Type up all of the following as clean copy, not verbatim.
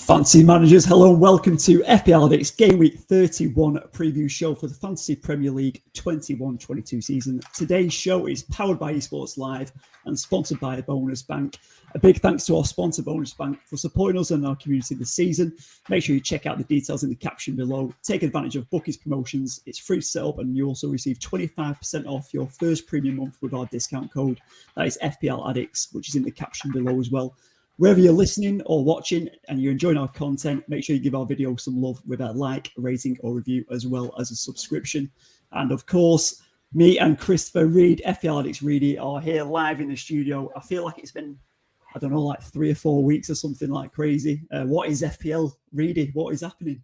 Fantasy managers, hello and welcome to FPL Addicts Game Week 31 preview show for the Fantasy Premier League 21-22 season. Today's show is powered by Esports Live and sponsored by Bonus Bank. A big thanks to our sponsor Bonus Bank for supporting us and our community this season. Make sure you check out the details in the caption below. Take advantage of Bookies promotions. It's free to set up and you also receive 25% off your first premium month with our discount code. That is FPL Addicts, which is in the caption below as well. Wherever you're listening or watching and you're enjoying our content, make sure you give our video some love with a like, rating or review, as well as a subscription. And of course, me and Christopher Reed, FPL Addicts Reedy, are here live in the studio. I feel like it's been, I don't know, like 3 or 4 weeks or something like crazy. What is FPL Reedy? What is happening?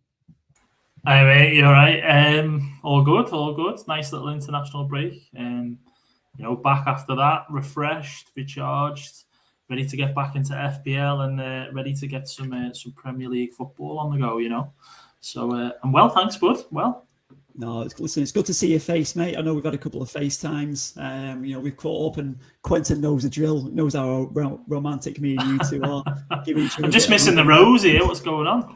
Hi mate, you all right? All good. Nice little international break. Back after that, refreshed, recharged, ready to get back into FPL and ready to get some Premier League football on the go, So I'm well, thanks, bud. Well. No, listen, it's good to see your face, mate. I know we've had a couple of FaceTimes. We've caught up and Quentin knows the drill, knows how romantic me and you two are. I'm just missing the rose here. What's going on?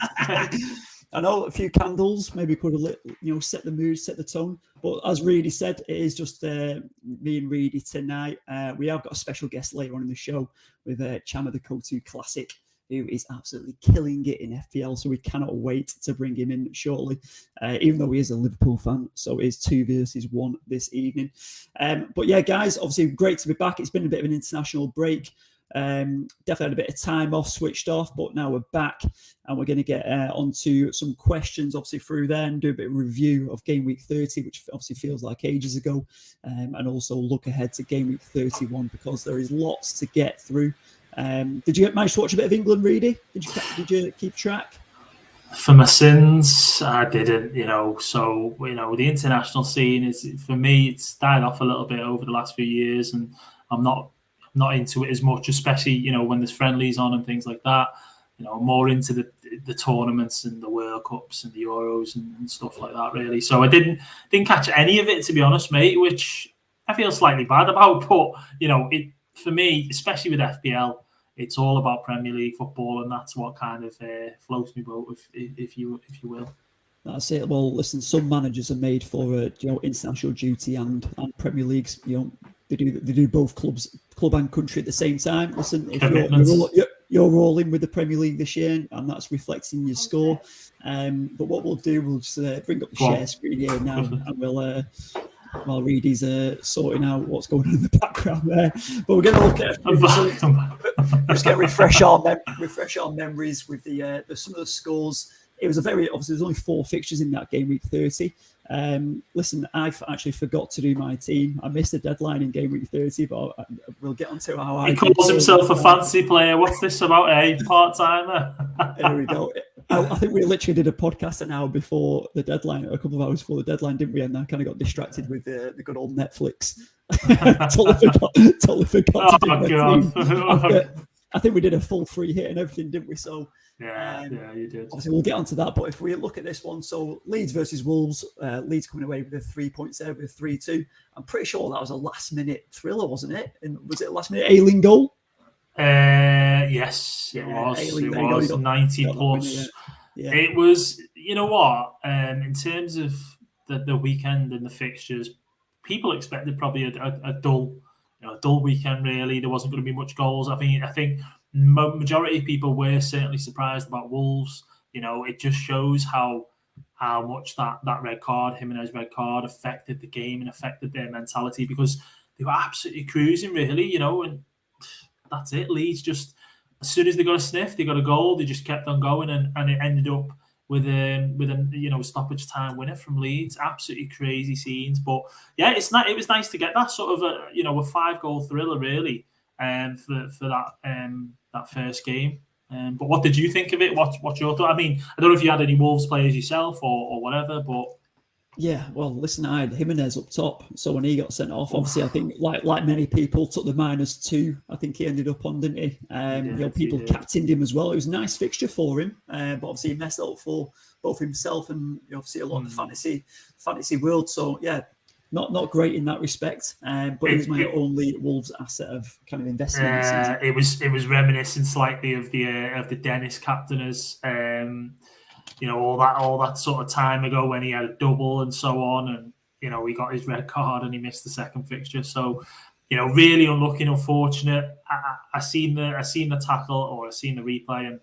I know a few candles maybe could have lit, set the mood, set the tone. But as Reedy said, it is just me and Reedy tonight. We have got a special guest later on in the show with Cham of the Kotu Classic, who is absolutely killing it in FPL. So we cannot wait to bring him in shortly, even though he is a Liverpool fan. So it is 2 versus 1 this evening. But yeah, guys, obviously great to be back. It's been a bit of an international break. Definitely had a bit of time off, switched off, but now we're back and we're going to get onto some questions obviously through there and do a bit of review of game week 30, which obviously feels like ages ago, and also look ahead to game week 31 because there is lots to get through. Did you manage to watch a bit of England, Reedy? Did you keep track? For my sins, I didn't, So, the international scene is, for me, it's died off a little bit over the last few years, and I'm not into it as much, especially, when there's friendlies on and things like that. More into the tournaments and the World Cups and the Euros and stuff like that, really. So I didn't catch any of it, to be honest, mate, which I feel slightly bad about. But, it for me, especially with FPL, it's all about Premier League football, and that's what kind of floats me boat, if you will. That's it. Well, listen, some managers are made for international duty and Premier Leagues. They do both club and country at the same time. Listen, if you're rolling with the Premier League this year, and that's reflecting your score. But what we'll do, we'll just bring up the share screen here now, and we'll while Reedy's sorting out what's going on in the background there. But we're going to look at just get refresh our memories with the some of the scores. It was there's only 4 fixtures in that game week 30. Listen, I actually forgot to do my team. I missed the deadline in game week 30, but we'll get onto how he calls himself a fantasy player. What's this about, part-timer? There we go. I think we literally did a podcast an hour before the deadline, a couple of hours before the deadline, didn't we? And I kind of got distracted with the good old Netflix. totally forgot to do my team. I think we did a full free hit and everything, didn't we? So yeah, you did. Obviously, we'll get onto that. But if we look at this one, so Leeds versus Wolves, Leeds coming away with a 3 points there with 3-2. I'm pretty sure that was a last-minute thriller, wasn't it? And was it a last-minute Ayling goal? Yes, it was. Ayling, it was 90 plus. Yeah. It was. You know what? In terms of the weekend and the fixtures, people expected probably a dull. A dull weekend, really. There wasn't going to be much goals. I think majority of people were certainly surprised about Wolves. It just shows how much that red card, Jimenez red card, affected the game and affected their mentality, because they were absolutely cruising, really. And that's it. Leeds just, as soon as they got a sniff, they got a goal, they just kept on going, and it ended up with a stoppage time winner from Leeds. Absolutely crazy scenes. But yeah, it was nice to get that sort of a 5-goal thriller really, for that first game. But what did you think of it? What's your thought? I mean, I don't know if you had any Wolves players yourself or whatever, but yeah, well, listen, I had Jimenez up top, so when he got sent off, obviously, I think like many people took the -2. I think he ended up on, didn't he? People captained him as well. It was a nice fixture for him, but obviously he messed up for both himself and obviously a lot of the fantasy world. So yeah, not great in that respect. But it was my only Wolves asset of kind of investing in the season. It was reminiscent slightly of the Dennis captainers. All that sort of time ago when he had a double and so on, and he got his red card and he missed the second fixture. So, really unlucky, unfortunate. I seen the tackle or I seen the replay, and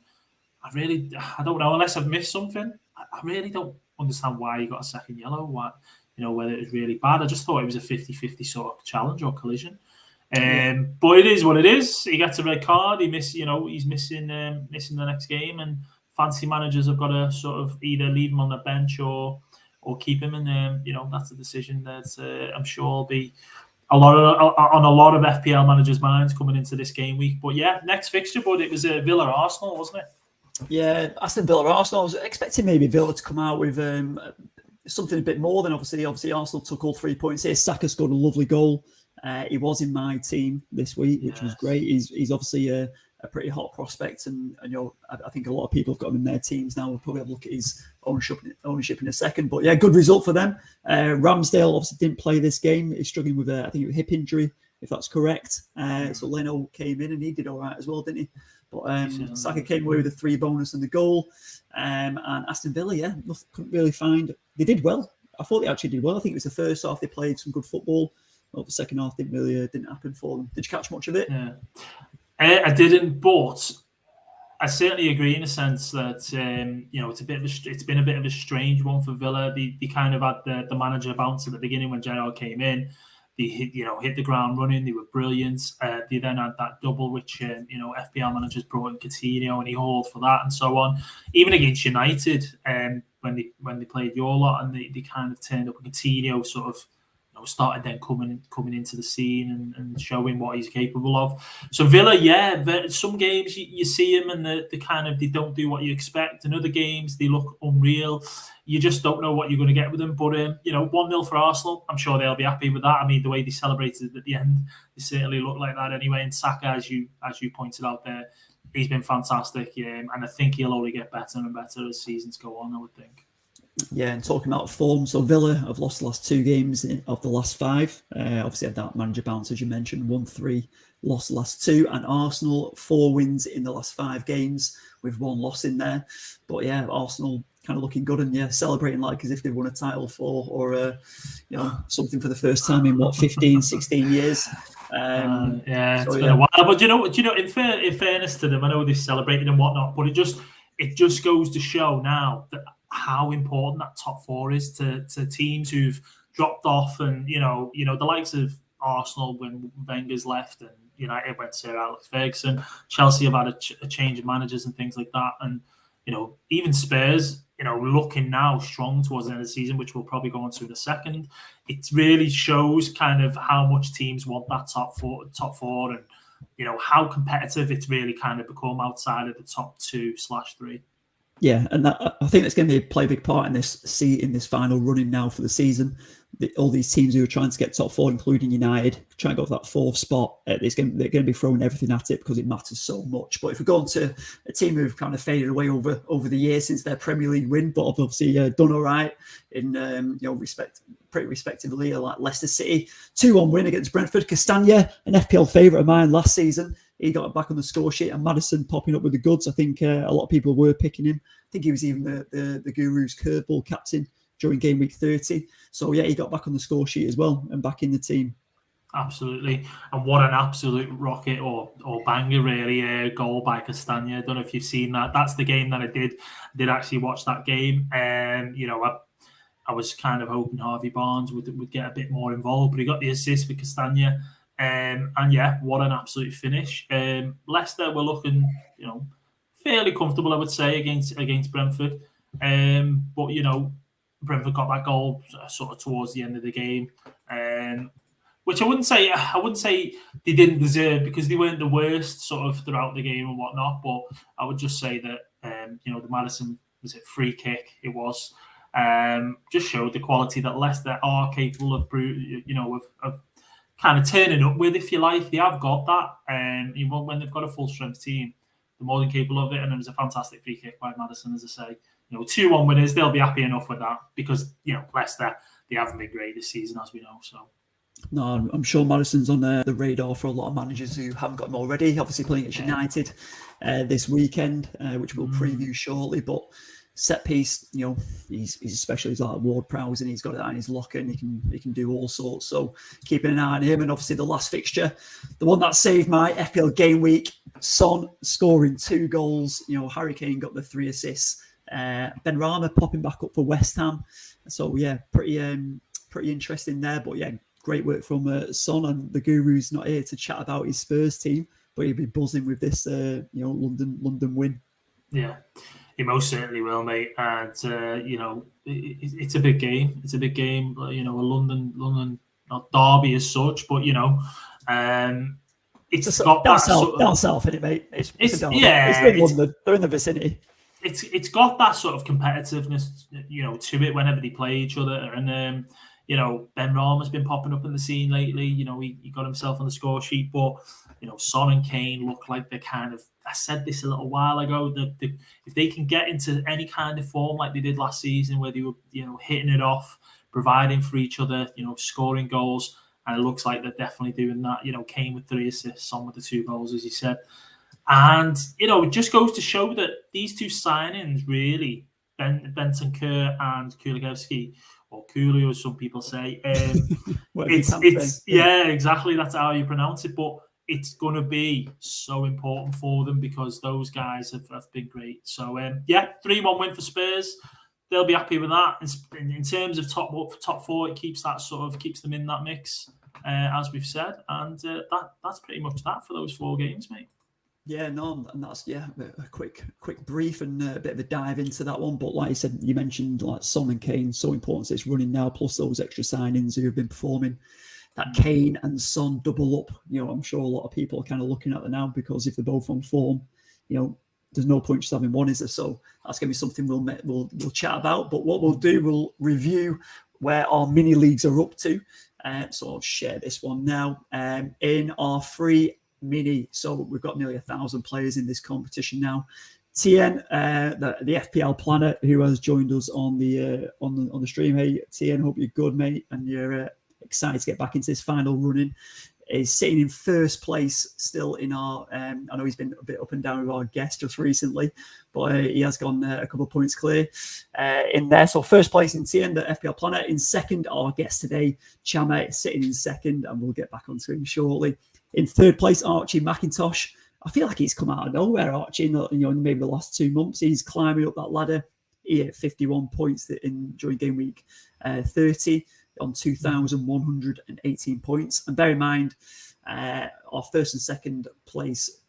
I don't know unless I've missed something. I really don't understand why he got a second yellow. Whether it was really bad. I just thought it was a 50-50 sort of challenge or collision. But it is what it is. He gets a red card. He's missing the next game, and fancy managers have got to sort of either leave him on the bench or keep him. And that's a decision that I'm sure will be on a lot of FPL managers' minds coming into this game week. But yeah, next fixture, but it was Villa Arsenal, wasn't it? Yeah, Aston Villa Arsenal. I was expecting maybe Villa to come out with something a bit more than obviously Arsenal took all 3 points here. Saka scored a lovely goal. He was in my team this week, which was great. He's obviously a pretty hot prospect, and I think a lot of people have got him in their teams now. We'll probably have a look at his ownership in a second. But yeah, good result for them. Ramsdale obviously didn't play this game. He's struggling with I think a hip injury, if that's correct. So Leno came in and he did all right as well, didn't he? But Saka came away with a 3 bonus and the goal. And Aston Villa, couldn't really find. They did well. I thought they actually did well. I think it was the first half they played some good football. Well, the second half didn't happen for them. Did you catch much of it? Yeah. I didn't, but I certainly agree in a sense that it's been a bit of a strange one for Villa. They kind of had the manager bounce at the beginning when Gerrard came in. They hit the ground running. They were brilliant. They then had that double, which FPL managers brought in Coutinho, and he hauled for that and so on. Even against United, when they played your lot, and they kind of turned up. Coutinho sort of started then coming into the scene and showing what he's capable of. So Villa, some games you see him and they don't do what you expect. In other games they look unreal. You just don't know what you're going to get with them. But 1-0 for Arsenal. I'm sure they'll be happy with that. I mean, the way they celebrated at the end, they certainly look like that anyway. And Saka, as you pointed out there, he's been fantastic. And I think he'll only get better and better as seasons go on, I would think. Yeah, and talking about form, so Villa have lost the last 2 games of the last 5. Obviously had that manager bounce, as you mentioned, 1-3, lost the last 2, and Arsenal 4 wins in the last 5 games with 1 loss in there. But yeah, Arsenal kind of looking good and celebrating like as if they've won a title or something for the first time in 15, 16 years. It's been a while. But in fairness to them, I know they're celebrating and whatnot, but it just goes to show now that how important that top 4 is to teams who've dropped off, and the likes of Arsenal when Wenger's left, and United went to Alex Ferguson. Chelsea have had a change of managers and things like that, and even Spurs, looking now strong towards the end of the season, which we'll probably go on to in a second. It really shows kind of how much teams want that top four, and how competitive it's really kind of become outside of the top 2/3. Yeah, and I think that's going to play a big part in this final running now for the season. All these teams who are trying to get top 4, including United, trying to go for that 4th spot, they're going to be throwing everything at it because it matters so much. But if we go on to a team who've kind of faded away over the years since their Premier League win, but obviously done all right in pretty respectively, like Leicester City, 2-1 win against Brentford. Castagna, an FPL favourite of mine last season. He got back on the score sheet, and Maddison popping up with the goods. I think a lot of people were picking him. I think he was even the Guru's curveball captain during game week 30. So yeah, he got back on the score sheet as well and back in the team. Absolutely. And what an absolute rocket or banger, really, goal by Castagna. I don't know if you've seen that. That's the game that I did actually watch that game. I was kind of hoping Harvey Barnes would get a bit more involved, but he got the assist for Castagna. And yeah, what an absolute finish. Leicester were looking, fairly comfortable, I would say, against Brentford. But Brentford got that goal sort of towards the end of the game, which I wouldn't say they didn't deserve, because they weren't the worst sort of throughout the game and whatnot. But I would just say that the Maddison, was it free kick? It was. Just showed the quality that Leicester are capable of, of kind of turning up with, if you like. They have got that. Even when they've got a full strength team, they're more than capable of it. And it was a fantastic free kick by Maddison, as I say. 2-1 winners, they'll be happy enough with that, because Leicester, they haven't been great this season, as we know. So. No, I'm sure Maddison's on the radar for a lot of managers who haven't got him already. Obviously playing at United this weekend, which we'll preview shortly. But set piece, he's especially like Ward Prowse, and he's got it in his locker, and he can do all sorts. So keeping an eye on him. And obviously the last fixture, the one that saved my FPL game week, Son scoring 2 goals. Harry Kane got the 3 assists. Ben Rama popping back up for West Ham. So yeah, pretty interesting there. But yeah, great work from Son, and the Guru's not here to chat about his Spurs team, but he'll be buzzing with this, London win. Yeah, he most certainly will, mate. And it's a big game. It's a big game. A London not derby as such, but it's got that down south, isn't it, mate? It's in London. They're in the vicinity. It's got that sort of competitiveness, to it whenever they play each other. And Ben Rama's been popping up in the scene lately. He got himself on the score sheet, but Son and Kane look like they're kind of. I said this a little while ago, that if they can get into any kind of form like they did last season, where they were hitting it off, providing for each other, scoring goals, and it looks like they're definitely doing that. Kane with 3 assists, Son with the 2 goals, as you said. And, it just goes to show that these 2 signings, really, Bentancur and Kulichowski, or Kulu, as some people say, yeah, exactly, that's how you pronounce it. But it's going to be so important for them, because those guys have been great. So, 3-1 win for Spurs. They'll be happy with that. In terms of top 4, it keeps them in that mix, as we've said. And that's pretty much that for those 4 games, mate. Yeah, no, and that's a quick brief and a bit of a dive into that one. But like you said, you mentioned like Son and Kane, so important to it's running now, plus those extra signings who have been performing. That Kane and Son double up, I'm sure a lot of people are kind of looking at it now, because if they're both on form, there's no point just having one, is there? So that's going to be something we'll chat about. But what we'll do, we'll review where our mini leagues are up to. So I'll share this one now. In our free mini, so we've got nearly 1,000 players in this competition now. Tien, the FPL planner, who has joined us on the stream. Hey Tien, hope you're good, mate, and you're excited to get back into this final running. Is sitting in first place still in our. I know he's been a bit up and down with our guest just recently, but he has gone a couple of points clear in there. So first place in Tien, the FPL planner. In second, our guest today, Chama, sitting in second, and we'll get back onto him shortly. In third place, Archie McIntosh. I feel like he's come out of nowhere, Archie, in maybe the last 2 months. He's climbing up that ladder. He hit 51 points during game week 30 on 2,118 points. And bear in mind, our first and second place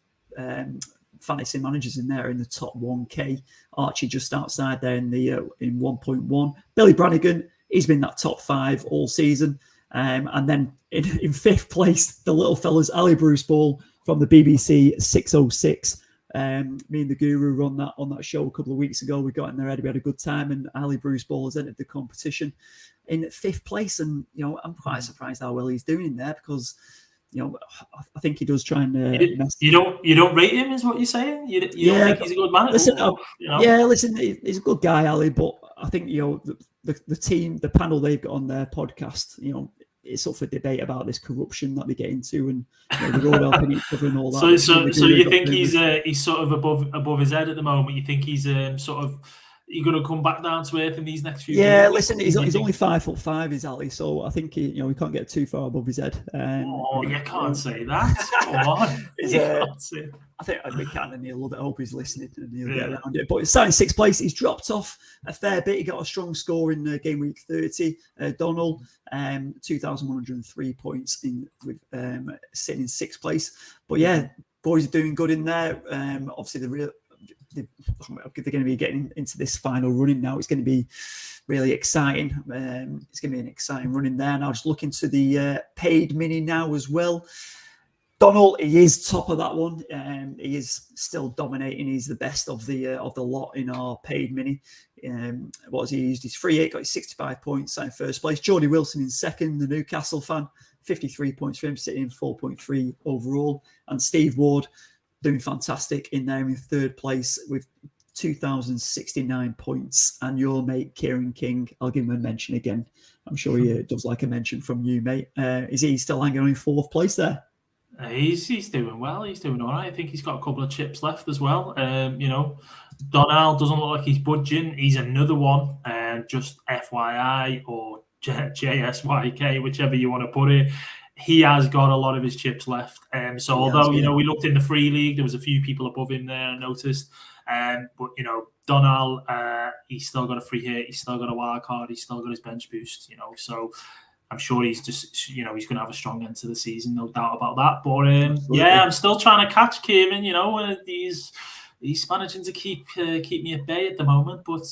fantasy managers in there in the top 1K. Archie just outside there in 1.1. Billy Brannigan, he's been that top 5 all season. And then in fifth place, the little fellas, Ali Bruce Ball from the BBC 606. Me and the Guru were on that show a couple of weeks ago. We got in there, we had a good time, and Ali Bruce Ball has entered the competition in fifth place. And I'm quite surprised how well he's doing in there, because I think he does try and you don't rate him, is what you're saying? You don't think he's a good man? Listen, listen, he's a good guy, Ali, but I think the team, the panel they've got on their podcast, it's up for debate about this corruption that they get into, and they're all helping each other and all that. So you think he's sort of above his head at the moment? You think he's sort of you're going to come back down to earth in these next few games? Listen, he's only 5'5", is Ali, so I think he can't get too far above his head. You can't say that. Come on. I think we can, and he'll hope he's listening and he'll get around it. But he's starting sixth place. He's dropped off a fair bit. He got a strong score in game week 30. Donald, 2,103 points with sitting in sixth place. But yeah, boys are doing good in there. Obviously, the they're going to be getting into this final running now. It's going to be really exciting. It's going to be an exciting running there. Now, just look into the paid mini now as well. Donald, he is top of that one. He is still dominating. He's the best of the lot in our paid mini. What has he used? His free hit, got his 65 points, in first place. Jordy Wilson in second, the Newcastle fan, 53 points for him, sitting in 4.3 overall. And Steve Ward doing fantastic in there in third place with 2,069 points. And your mate, Kieran King, I'll give him a mention again. I'm sure he does like a mention from you, mate. Is he still hanging on in fourth place there? He's doing well. He's doing all right. I think he's got a couple of chips left as well. Donald doesn't look like he's budging. He's another one. Just FYI or JSYK, whichever you want to put it. He has got a lot of his chips left. Although we looked in the free league, there was a few people above him there, I noticed. But Donald, he's still got a free hit. He's still got a wild card. He's still got his bench boost. So I'm sure he's just, he's going to have a strong end to the season, no doubt about that. But I'm still trying to catch Kieran. He's managing to keep me at bay at the moment. But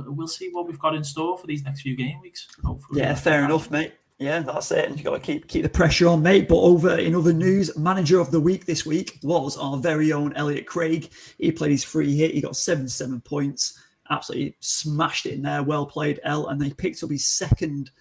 we'll see what we've got in store for these next few game weeks. Hopefully. Yeah, fair enough, mate. Yeah, that's it. And you've got to keep the pressure on, mate. But in other news, manager of the week this week was our very own Elliot Craig. He played his free hit. He got 77 points. Absolutely smashed it in there. Well played, El. And they picked up his second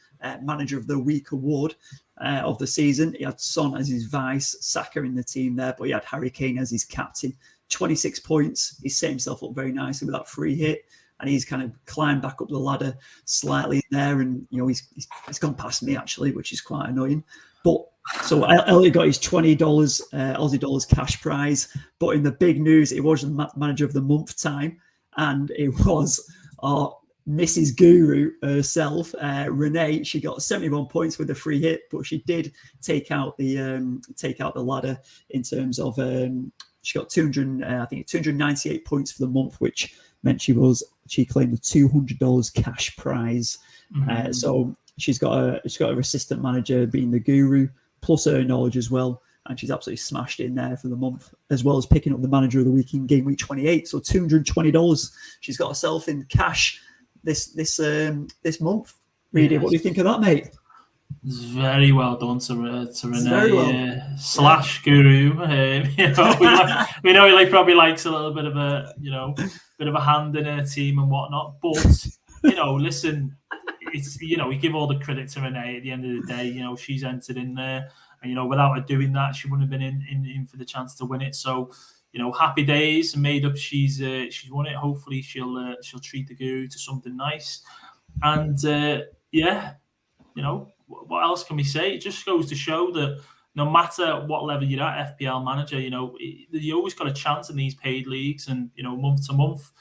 Manager of the Week award of the season. He had Son as his vice, Saka in the team there, but he had Harry Kane as his captain. 26 points. He set himself up very nicely with that free hit, and he's kind of climbed back up the ladder slightly there, and he's gone past me actually, which is quite annoying. But so Elliot got his $20 Aussie dollars cash prize. But in the big news, it was the Manager of the Month time, and it was our Mrs. Guru herself, Renee. She got 71 points with the free hit, but she did take out the ladder in terms of she got 298 points for the month, which meant she claimed the $200 cash prize. Mm-hmm. So she's got her assistant manager being the Guru plus her knowledge as well, and she's absolutely smashed it in there for the month, as well as picking up the Manager of the Week in game week 28. So $220 she's got herself in cash this month. Reedy, what do you think of that, mate? It's very well done to Renee well. slash Guru. We know he probably likes a little bit of a bit of a hand in her team and whatnot. But listen, it's we give all the credit to Renee. At the end of the day, she's entered in there, and without her doing that, she wouldn't have been in for the chance to win it. So. Happy days, made up. She's won it. Hopefully, she'll treat the Guru to something nice. And what else can we say? It just goes to show that no matter what level you're at, FPL manager, you always got a chance in these paid leagues, and month to month,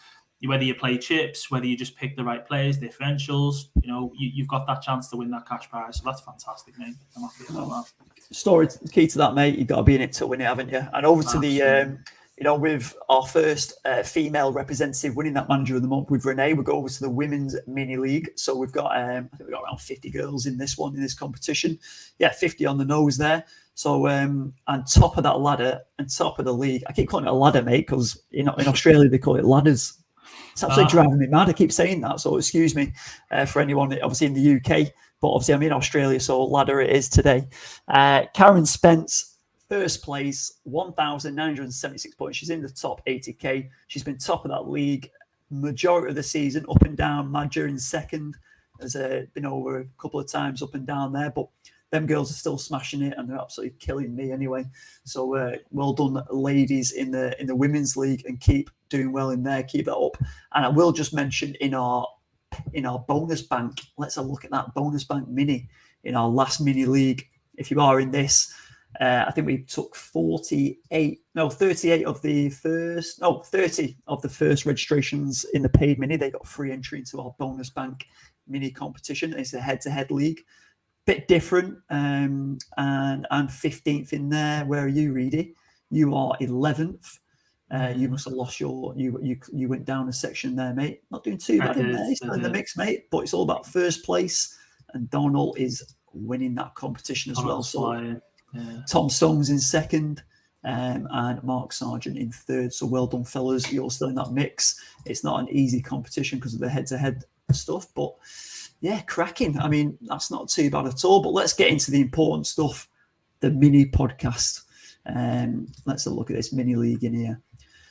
whether you play chips, whether you just pick the right players, differentials, you've got that chance to win that cash prize. So that's fantastic, mate. I'm happy about that. Story key to that, mate. You've got to be in it to win it, haven't you? And over to the with our first female representative winning that Manager of the Month with Renee, we go over to the women's mini league. So we've got I think we've got around 50 girls in this competition. Yeah, 50 on the nose there. So and top of that ladder and top of the league. I keep calling it a ladder, mate, because in Australia they call it ladders. It's absolutely driving me mad. I keep saying that, so excuse me for anyone obviously in the UK, but obviously I'm in Australia, so ladder it is today. Karen Spence, first place, 1,976 points. She's in the top 80k. She's been top of that league majority of the season, up and down. Madger in second has been over a couple of times up and down there, but them girls are still smashing it, and they're absolutely killing me anyway. So well done, ladies, in the women's league, and keep doing well in there. Keep that up. And I will just mention in our bonus bank. Let's have a look at that bonus bank mini in our last mini league. If you are in this. I think we took 30 of the first registrations in the paid mini. They got free entry into our bonus bank mini competition. It's a head-to-head league, bit different. And I'm 15th in there. Where are you, Reedy? You are 11th. You must have lost you went down a section there, mate. Not doing too bad in there. He's still in the mix, mate. But it's all about first place, and Donald is winning that competition as well. So. Yeah. Tom Stone's in second, and Mark Sargent in third. So well done, fellas. You're still in that mix. It's not an easy competition because of the head-to-head stuff, but yeah, cracking. I mean, that's not too bad at all. But let's get into the important stuff, the mini podcast. Let's have a look at this mini league in here.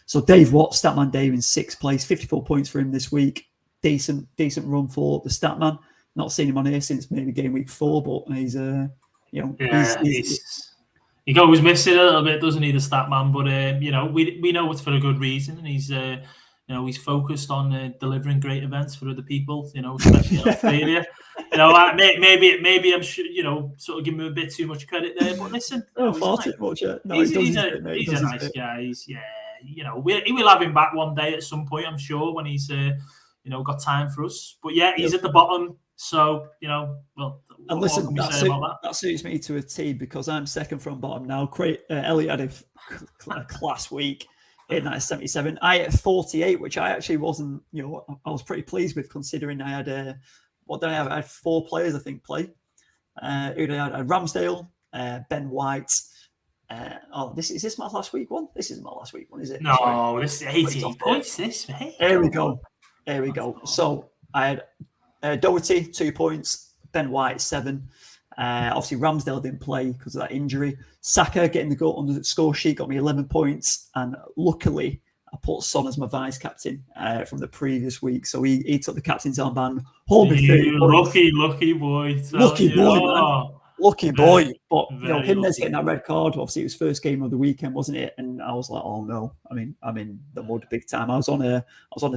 So Dave Watt, Statman Dave in 6th place, 54 points for him this week. Decent run for the Statman. Not seen him on here since maybe game week 4, but he's he goes missing a little bit, doesn't he, the Statman? But we know it's for a good reason, and he's he's focused on delivering great events for other people, especially in Australia. Maybe I'm sure, sort of giving him a bit too much credit there. But listen, he's a nice guy. We will have him back one day at some point, I'm sure, when he's got time for us. But yeah, he's at the bottom. So, and listen, that suits me to a T because I'm second from bottom now. Elliot had a class week in that 77. I had 48, which I actually wasn't, I was pretty pleased with considering I had, what did I have? I had 4 players, I think, play. I had Ramsdale, Ben White. Is this my last week one? This isn't my last week one, is it? No, sorry. This is 18 points, this, mate. Here we go. So I had Doherty, 2 points. Ben White, 7. Obviously, Ramsdale didn't play because of that injury. Saka getting the goal under the score sheet got me 11 points. And luckily, I put Son as my vice captain from the previous week. So he took the captain's armband. Lucky boy. Lucky boy. But Jimenez getting that red card. Obviously, it was first game of the weekend, wasn't it? And I was like, oh no. I mean, I'm in the mud big time. I was on a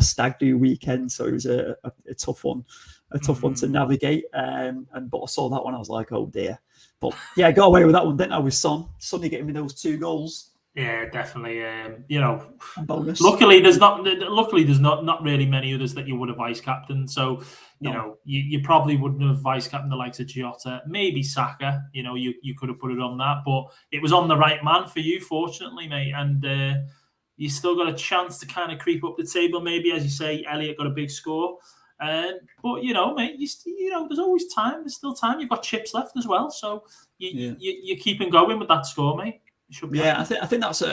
stag do weekend, so it was a tough one. A tough one to navigate, but I saw that one. I was like, "Oh dear!" But yeah, I got away with that one, didn't I? With Son, Sonny getting me those 2 goals. Yeah, definitely. Bonus. Luckily, there's not really many others that you would have vice captain. So you probably wouldn't have vice captain the likes of Jota, maybe Saka. You could have put it on that, but it was on the right man for you, fortunately, mate. And you still got a chance to kind of creep up the table. Maybe, as you say, Elliot got a big score. But mate, there's always time. There's still time. You've got chips left as well, so you're keeping going with that score, mate. I think that's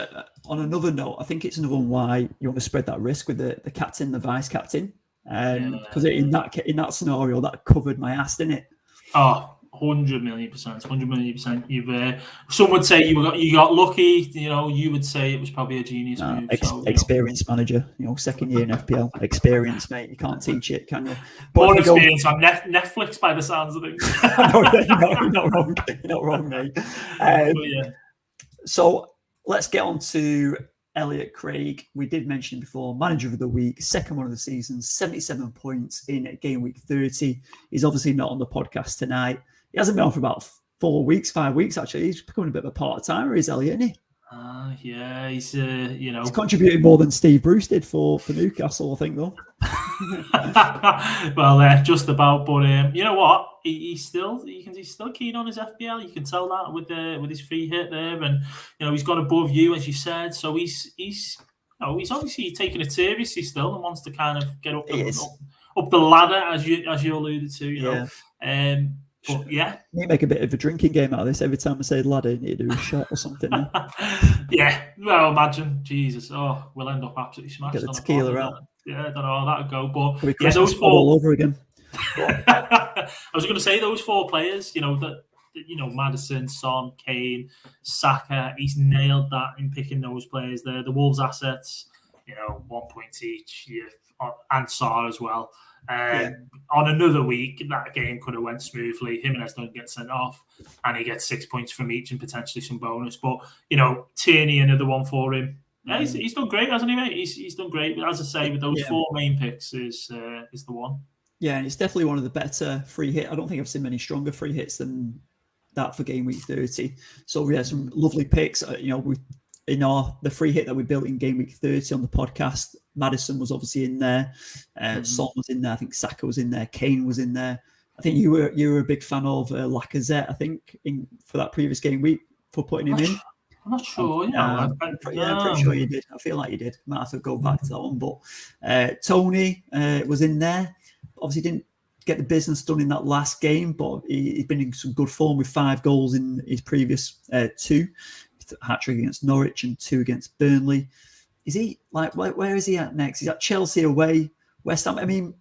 on another note. I think it's another one why you want to spread that risk with the captain, the vice captain, because in that scenario that covered my ass, didn't it? Oh, 100 million %. You've some would say you got lucky. You would say it was probably a genius move. Experienced manager, second year in FPL, experience, mate. You can't teach it, can you? More experience on Netflix by the sounds of things. You're not wrong, mate. So let's get on to Elliot Craig. We did mention before, manager of the week, second one of the season, 77 points in game week 30. He's obviously not on the podcast tonight. He hasn't been on for about 5 weeks actually. He's becoming a bit of a part-timer, is Elliot, isn't he? Yeah, he's he's contributed more than Steve Bruce did for Newcastle, I think, though. Well, just about, but you know what? He's still keen on his FPL. You can tell that with his free hit there, and he's gone above you, as you said. So he's obviously taking it seriously still and wants to kind of get up the ladder, as you alluded to. But yeah, you need to make a bit of a drinking game out of this. Every time I say ladder, you need to do a shot or something. Yeah, well, imagine, Jesus, we'll end up absolutely smashed. Get the tequila out. Yeah, I don't know how that'd go, but those 4 all over again. I was going to say those 4 players, Maddison, Son, Kane, Saka. He's nailed that in picking those players there. The Wolves assets, 1 point each, and Sarr as well. On another week, that game could have went smoothly. Jimenez don't get sent off, and he gets 6 points from each and potentially some bonus. But Tierney, another one for him. Yeah, he's done great, hasn't he, mate? He's done great. But as I say, with those 4 main picks, is the one. Yeah, and it's definitely one of the better free hit. I don't think I've seen many stronger free hits than that for game week 30. So we had some lovely picks. The free hit that we built in game week 30 on the podcast, Maddison was obviously in there. Son was in there. I think Saka was in there. Kane was in there. I think you were a big fan of Lacazette, I think, for that previous game week for putting him in. I'm not sure. I'm pretty sure you did. I feel like you did. Might have to go back to that one. But Tony was in there. Obviously didn't get the business done in that last game, but he's been in some good form with 5 goals in his previous 2. hat-trick against Norwich and 2 against Burnley. Is he like where is he at next? He's at Chelsea away, West Ham. I mean,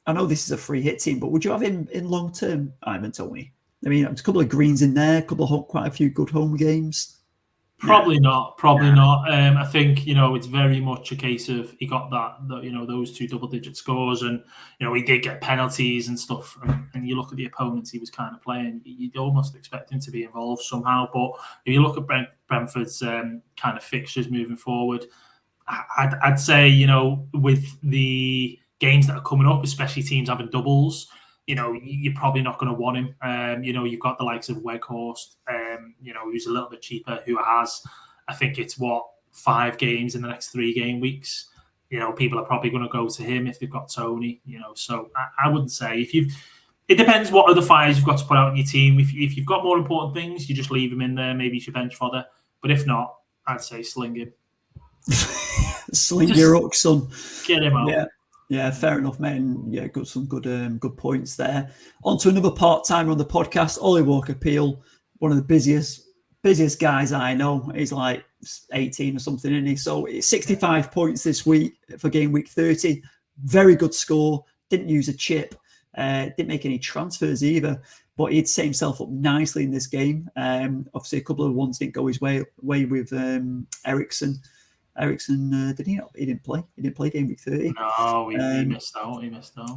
I know this is a free hit team, but would you have him in long term, Ivan Toney? I mean, there's a couple of greens in there, quite a few good home games. Probably not. I think, it's very much a case of he got those 2 double-digit scores, and he did get penalties and stuff. And you look at the opponents he was kind of playing, you'd almost expect him to be involved somehow. But if you look at Brentford's kind of fixtures moving forward, I'd say with the games that are coming up, especially teams having doubles, you're probably not going to want him. You've got the likes of Weghorst, who's a little bit cheaper, who has, I think it's 5 games in the next 3 game weeks. People are probably going to go to him if they've got Toney. So I wouldn't say it depends what other fires you've got to put out in your team. If you've got more important things, you just leave him in there. Maybe you should bench fodder. But if not, I'd say sling him. Sling your hook, son. Get him out. Yeah, fair enough, mate. And yeah, got some good points there. On to another part-timer on the podcast, Ollie Walker-Peel, one of the busiest guys I know. He's like 18 or something, isn't he? So 65 points this week for game week 30. Very good score. Didn't use a chip. Didn't make any transfers either. But he'd set himself up nicely in this game. Obviously, a couple of ones didn't go his way with Ericsson. Did he not? He didn't play. He didn't play game week 30. No, he missed out.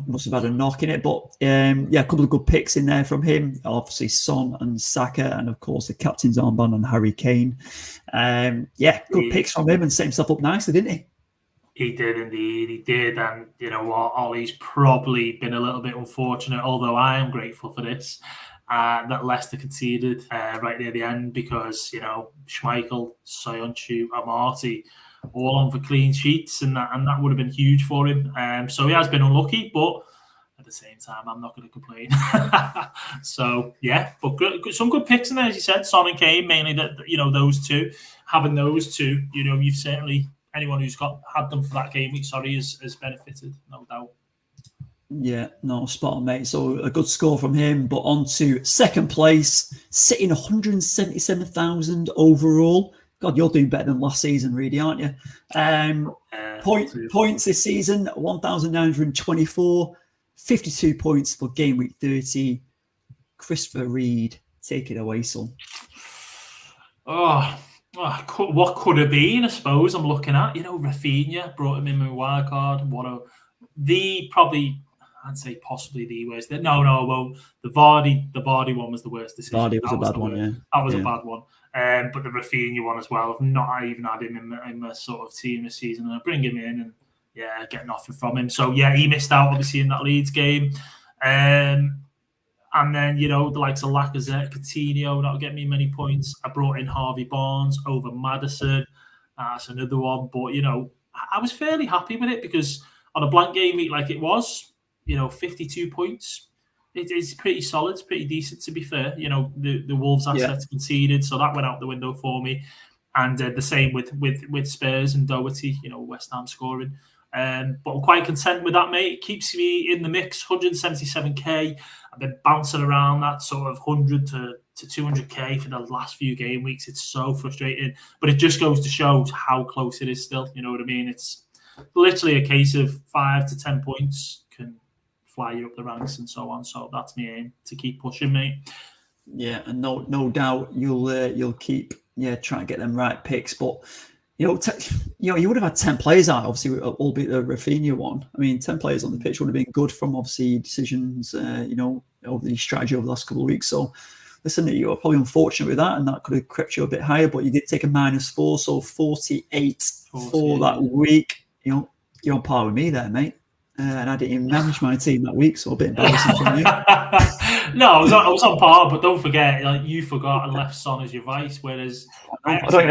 Must have had a knock in it. But a couple of good picks in there from him. Obviously, Son and Saka, and of course the captain's armband on Harry Kane. Good picks from him and set himself up nicely, didn't he? He did indeed. He did. And you know what? Ollie's probably been a little bit unfortunate, although I am grateful for this. That Leicester conceded right near the end because, Schmeichel, Soyuncu, Amartey, all on for clean sheets, and that would have been huge for him. So he has been unlucky, but at the same time, I'm not going to complain. So yeah, but some good picks in there, as you said, Son and Kane, mainly those two. Having those two, you've certainly, anyone who's had them for that game week, has benefited, no doubt. Yeah, no, spot on, mate. So a good score from him, but on to second place, sitting 177,000 overall. God, you're doing better than last season, really, aren't you? Points this season, 1,924, 52 points for game week 30. Christopher Reed, take it away, son. What could have been, I suppose, I'm looking at. Rafinha, brought him in with wild card. I'd say possibly the worst. No. Well, the Vardy one was the worst decision. Vardy was a bad one, yeah. That was a bad one. But the Rafinha one as well. I've not even had him in my sort of team this season. And I bring him in and get nothing from him. So yeah, he missed out obviously in that Leeds game. And then the likes of Lacazette, Coutinho not getting me many points. I brought in Harvey Barnes over Maddison. That's another one. But I was fairly happy with it because on a blank game week like it was, 52 points. It's pretty solid. It's pretty decent, to be fair. The Wolves assets conceded, so that went out the window for me. And the same with Spurs and Doherty, West Ham scoring. But I'm quite content with that, mate. It keeps me in the mix, 177k. I've been bouncing around that sort of 100 to 200k for the last few game weeks. It's so frustrating. But it just goes to show how close it is still. You know what I mean? It's literally a case of 5 to 10 points can fly you up the ranks and so on. So that's my aim, to keep pushing, mate. Yeah, and no doubt you'll keep trying to get them right picks. But you would have had 10 players out, obviously, albeit the Rafinha one. I mean, 10 players on the pitch would have been good from obviously decisions, over the strategy over the last couple of weeks. So listen, you were probably unfortunate with that, and that could have crept you a bit higher. But you did take a -4, so 48 for that week. You're on par with me there, mate. And I didn't even manage my team that week, so a bit embarrassing for me. No, I was on par, but don't forget, you forgot and left Son as your vice, whereas I don't even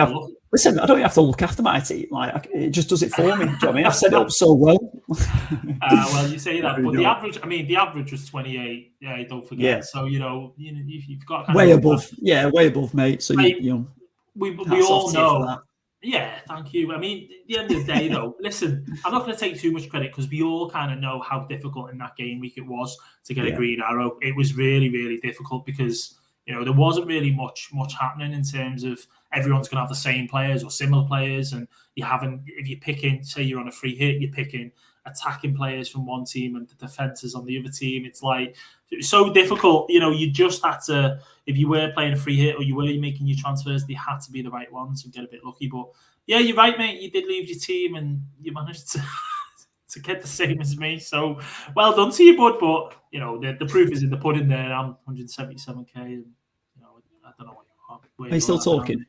have to look after my team. Like, it just does it for me. Do you know what I mean? I've set it up so well. Well, you say that, but the average was 28. Yeah, don't forget. Yeah. So you've got way above. Yeah, way above, mate. So we all know. Yeah, thank you. I mean, at the end of the day, though, listen, I'm not going to take too much credit because we all kind of know how difficult in that game week it was to get a green arrow. It was really, really difficult because, there wasn't really much happening in terms of everyone's going to have the same players or similar players, and if you're picking, say you're on a free hit, you're picking attacking players from one team and the defenses on the other team. It's like it's so difficult. You just had to, if you were playing a free hit or you were making your transfers, they had to be the right ones and get a bit lucky. But yeah, you're right, mate. You did leave your team and you managed to get the same as me. So well done to you, bud. But the proof is in the pudding there. I'm 177k, and I don't know what you are. Are you still talking?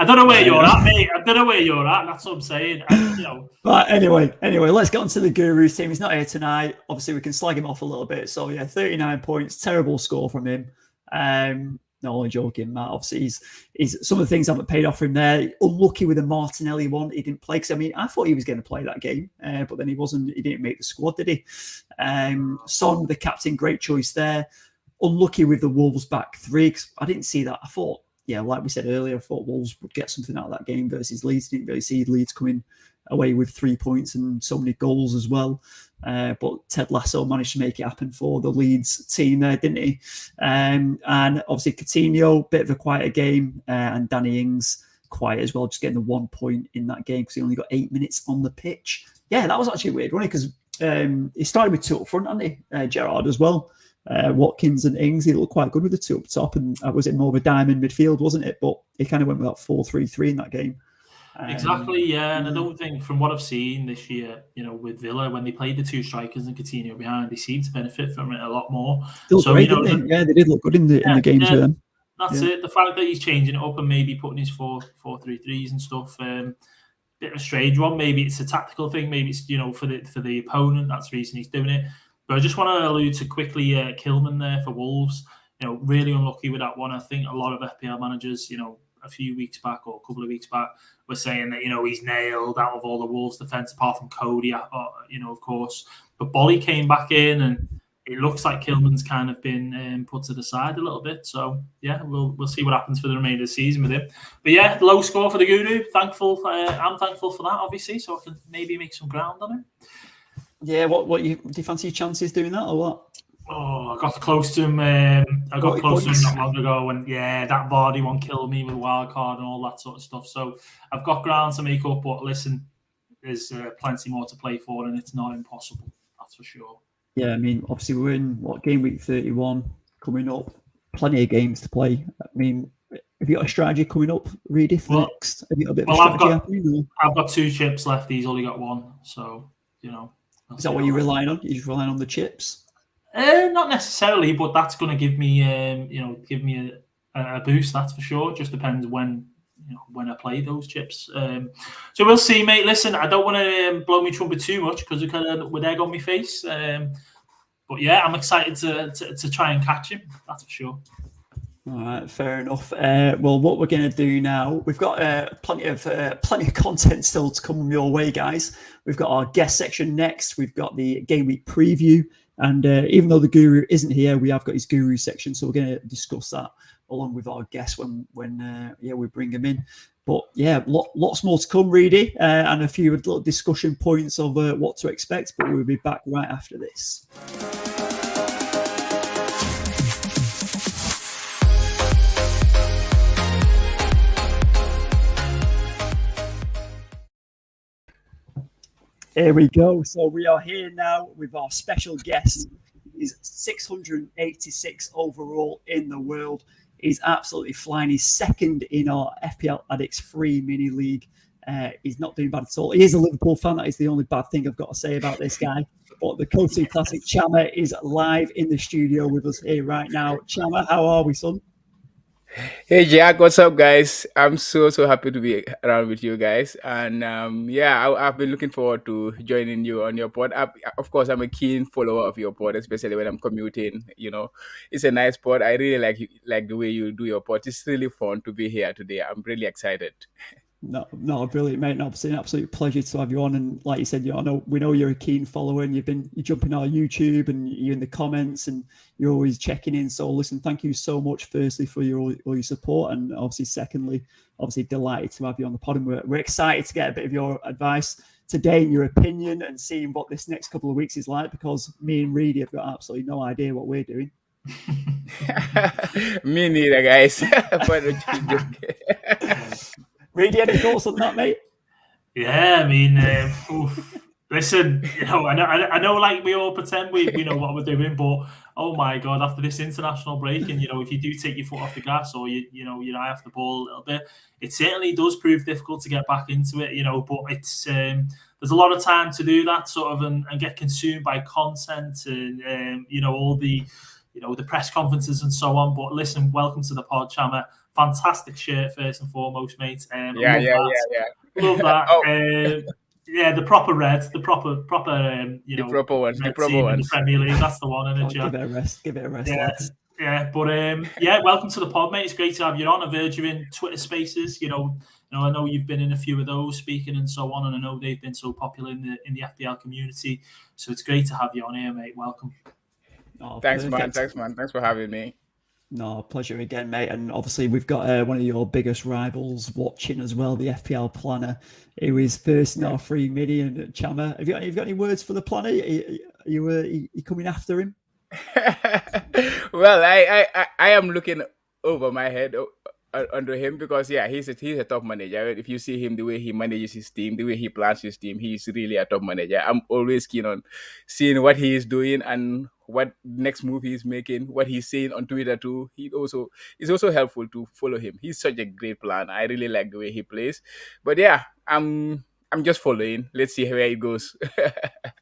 I don't know where you're at, mate. I don't know where you're at. That's what I'm saying. Right, anyway, let's get on to the Guru's team. He's not here tonight. Obviously, we can slag him off a little bit. So, yeah, 39 points. Terrible score from him. No, only joking, Matt. Obviously, he's some of the things haven't paid off for him there. Unlucky with the Martinelli one. He didn't play. Because, I thought he was going to play that game. But then he wasn't. He didn't make the squad, did he? Son, the captain, great choice there. Unlucky with the Wolves back three. Cause I didn't see that. I thought, like we said earlier, I thought Wolves would get something out of that game versus Leeds. Didn't really see Leeds coming away with 3 points and so many goals as well. But Ted Lasso managed to make it happen for the Leeds team there, didn't he? And obviously Coutinho, bit of a quieter game, and Danny Ings quiet as well, just getting the 1 point in that game because he only got 8 minutes on the pitch. Yeah, that was actually weird, wasn't it? Because he started with 2 up front, hadn't he? Gerrard as well. Watkins and Ings, he looked quite good with the 2 up top, and was it more of a diamond midfield, wasn't it? But he kind of went with that 4-3-3 in that game. Exactly, yeah. And I don't think, from what I've seen this year, with Villa, when they played the 2 strikers and Coutinho behind, they seemed to benefit from it a lot more. So, great, yeah, they did look good in the games with them. That's it. The fact that he's changing it up and maybe putting his 4-3-3s and stuff, bit of a strange one. Maybe it's a tactical thing. Maybe it's for the opponent. That's the reason he's doing it. But I just want to allude to quickly Kilman there for Wolves. Really unlucky with that one. I think a lot of FPL managers, a few weeks back or a couple of weeks back, were saying that he's nailed out of all the Wolves defence apart from Cody, of course. But Bolly came back in, and it looks like Kilman's kind of been put to the side a little bit. So yeah, we'll see what happens for the remainder of the season with him. But yeah, low score for the Guru. Thankful. I'm thankful for that, obviously, so I can maybe make some ground on it. Yeah, do you fancy your chances doing that or what? Oh, I got close to him. I got close to him not long ago, and yeah, that Vardy one killed me with wild card and all that sort of stuff. So I've got ground to make up, but listen, there's plenty more to play for, and it's not impossible. That's for sure. Yeah, obviously we're in game week 31 coming up. Plenty of games to play. Have you got a strategy coming up, Reedy, for next? Have you got a bit of a strategy happening? I've got 2 chips left. He's only got 1, so Is that what you're relying on? You're just relying on the chips? Not necessarily, but that's going to give me, a boost. That's for sure. Just depends when I play those chips. So we'll see, mate. Listen, I don't want to blow my trumpet too much because it kind of with egg on my face. But yeah, I'm excited to try and catch him. That's for sure. All right, fair enough. Well, what we're going to do now, we've got plenty of content still to come your way, guys. We've got our guest section next. We've got the game week preview, and even though the Guru isn't here, we have got his Guru section, so we're going to discuss that along with our guests when we bring him in. But yeah, lots more to come, Reedy, and a few little discussion points of what to expect. But we'll be back right after this. Here we go. So we are here now with our special guest. He's 686 overall in the world. He's absolutely flying. He's second in our FPL Addicts free mini league. He's not doing bad at all. He is a Liverpool fan. That is the only bad thing I've got to say about this guy. But the Coating Classic Chama is live in the studio with us here right now. Chama, how are we, son? Hey Jack, what's up, guys? I'm so happy to be around with you guys, and I've been looking forward to joining you on your pod. Of course, I'm a keen follower of your pod, especially when I'm commuting. It's a nice pod. I really like the way you do your pod. It's really fun to be here today. I'm really excited. No, brilliant, mate. It's an absolute pleasure to have you on. And like you said, we know you're a keen follower, and you jump in our YouTube and you're in the comments and you're always checking in. So listen, thank you so much, firstly, for all your support, and obviously, secondly, delighted to have you on the pod. And we're excited to get a bit of your advice today and your opinion and seeing what this next couple of weeks is like, because me and Reedy have got absolutely no idea what we're doing. Me neither, guys. But Reedy, any thoughts on that, mate? Yeah, I mean, listen, I know, like we all pretend we know what we're doing, but oh my god, after this international break, and if you do take your foot off the gas or your eye off the ball a little bit, it certainly does prove difficult to get back into it. But it's there's a lot of time to do that sort of and get consumed by content and all the the press conferences and so on. But listen, welcome to the pod, Chammer. Fantastic shirt first and foremost, mate. yeah. Love that. Oh, yeah, the proper red, the proper the proper ones, red team in the Premier League. That's the one, isn't it, Give it a rest. Give it a rest, yeah, lads. yeah. But welcome to the pod, mate. It's great to have you on. I've heard you in Twitter Spaces. I know you've been in a few of those speaking and so on, and I know they've been so popular in the FPL community. So it's great to have you on here, mate. Welcome. Oh, thanks, perfect. man. Thanks for having me. No, pleasure again, mate. And obviously, we've got one of your biggest rivals watching as well, the FPL Planner, who is first in our free mini. And Chammer, have you got any words for the Planner? Are you coming after him? Well, I am looking over my head under him because he's a top manager. If you see him, the way he manages his team, the way he plans his team, he's really a top manager. I'm always keen on seeing what he is doing and what next move he's making, what he's saying on Twitter too. It's also helpful to follow him. He's such a great planner. I really like the way he plays. But yeah, I'm just following. Let's see where it goes.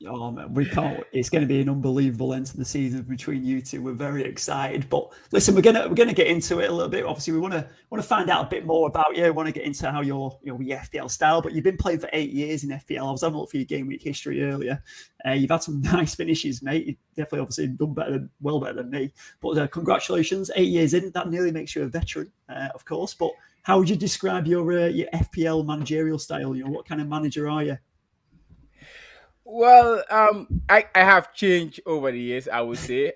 Oh man, we can't. It's going to be an unbelievable end to the season between you two. We're very excited. But listen, we're gonna get into it a little bit. Obviously, we want to find out a bit more about you. We want to get into how your FPL style. But you've been playing for 8 years in FPL. I was having a look for your game week history earlier. You've had some nice finishes, mate. You've definitely, obviously, done well better than me. But congratulations, 8 years in. That nearly makes you a veteran, of course. But how would you describe your FPL managerial style? What kind of manager are you? Well, I have changed over the years, I would say.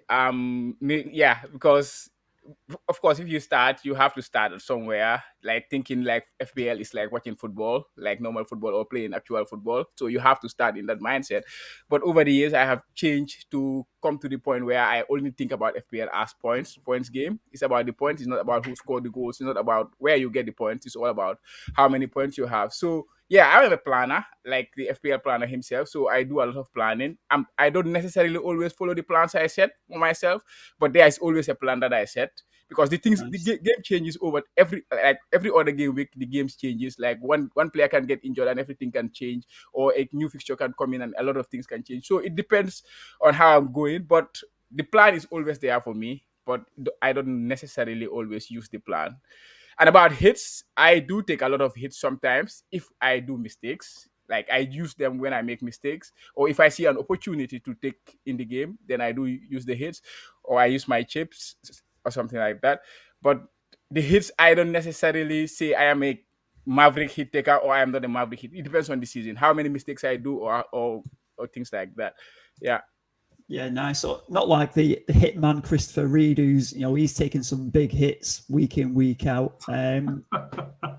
Because of course, if you start, you have to start somewhere. Like thinking like FPL is like watching football, like normal football or playing actual football. So you have to start in that mindset. But over the years, I have changed to come to the point where I only think about FPL as points game. It's about the points. It's not about who scored the goals. It's not about where you get the points. It's all about how many points you have. So yeah, I'm a planner, like the FPL planner himself. So I do a lot of planning. I don't necessarily always follow the plans I set for myself, but there is always a plan that I set because the things, Nice. the game changes over every other game week. The games changes. Like one player can get injured and everything can change, or a new fixture can come in and a lot of things can change. So it depends on how I'm going, but the plan is always there for me. But I don't necessarily always use the plan. And about hits, I do take a lot of hits sometimes if I do mistakes. Like I use them when I make mistakes, or if I see an opportunity to take in the game, then I do use the hits, or I use my chips or something like that. But the hits, I don't necessarily say I am a maverick hit taker or I am not a maverick hit. It depends on the season, how many mistakes I do, or things like that. Yeah. Yeah, nice. So not like the hitman Christopher Reed, who's he's taking some big hits week in, week out. Do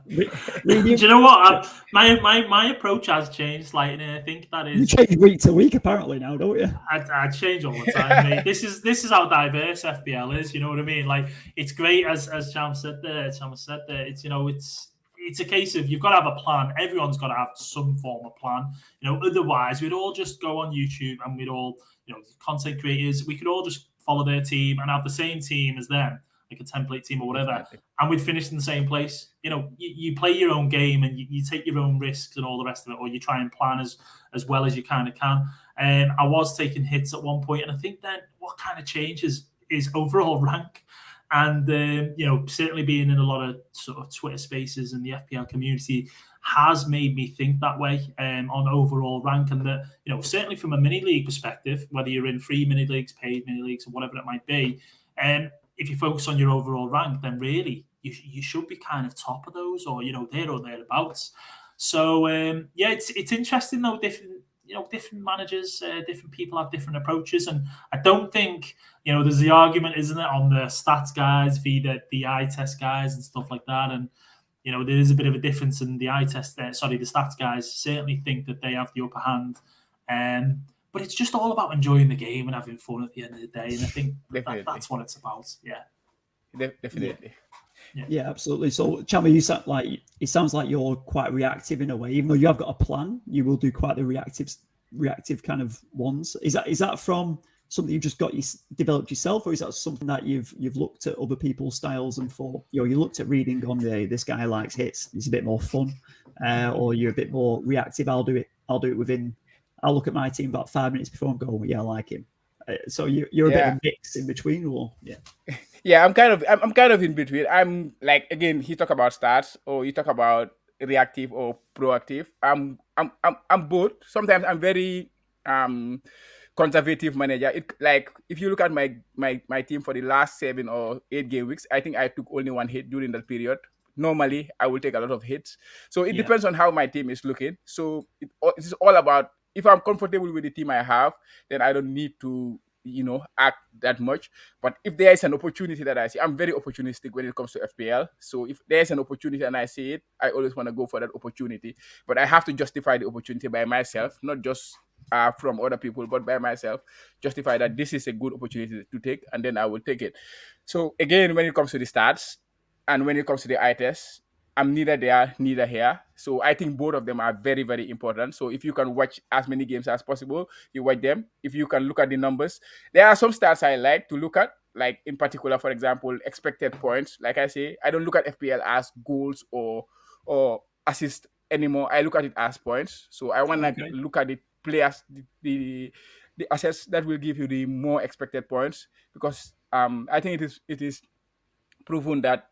you know what? My approach has changed slightly. I think that is you change week to week apparently now, don't you? I change all the time, mate. This is how diverse FPL is. You know what I mean? Like it's great as Cham said there. It's it's a case of you've got to have a plan. Everyone's got to have some form of plan. Otherwise we'd all just go on YouTube and we'd all, content creators, we could all just follow their team and have the same team as them, like a template team or whatever, exactly. And we'd finish in the same place. You play your own game and you take your own risks and all the rest of it, or you try and plan as well as you kind of can. I was taking hits at one point, and I think then what kind of changes is overall rank. And, certainly being in a lot of sort of Twitter spaces and the FPL community has made me think that way on overall rank. And that, certainly from a mini league perspective, whether you're in free mini leagues, paid mini leagues, or whatever it might be, if you focus on your overall rank, then really you should be kind of top of those, or, there or thereabouts. So, it's interesting though, different managers, different people have different approaches. And I don't think, there's the argument, isn't it, on the stats guys v the eye test guys and stuff like that. And, there is a bit of a difference in the eye test there. Sorry, the stats guys certainly think that they have the upper hand. but it's just all about enjoying the game and having fun at the end of the day. And I think that's what it's about. Yeah, definitely. Yeah, absolutely. So, Chama, it sounds like you're quite reactive in a way. Even though you have got a plan, you will do quite the reactive kind of ones. Is that from something you just developed yourself, or is that something that you've looked at other people's styles and thought, you looked at reading, gone, hey, this guy likes hits, it's a bit more fun, or you're a bit more reactive? I'll do it within. I'll look at my team about 5 minutes before I'm going. Yeah, I like him. So you're a bit of a mix in between, or yeah. Yeah, I'm kind of in between. I'm like, again, he talk about stats, or you talk about reactive or proactive. I'm both. Sometimes I'm very conservative manager. It, like, if you look at my team for the last 7 or 8 game weeks, I think I took only 1 hit during that period. Normally, I will take a lot of hits. So it depends on how my team is looking. So it's all about, if I'm comfortable with the team I have, then I don't need to act that much. But if there is an opportunity that I see, I'm very opportunistic when it comes to FPL. So if there's an opportunity and I see it, I always want to go for that opportunity. But I have to justify the opportunity by myself, not just from other people, but by myself. Justify that this is a good opportunity to take, and then I will take it. So again, when it comes to the stats and when it comes to the eye test, I'm neither there, neither here. So I think both of them are very, very important. So if you can watch as many games as possible, you watch them. If you can look at the numbers, there are some stats I like to look at, like in particular, for example, expected points. Like I say, I don't look at FPL as goals or assists anymore. I look at it as points. So I want to look at the players, the assets that will give you the more expected points, because I think it is proven that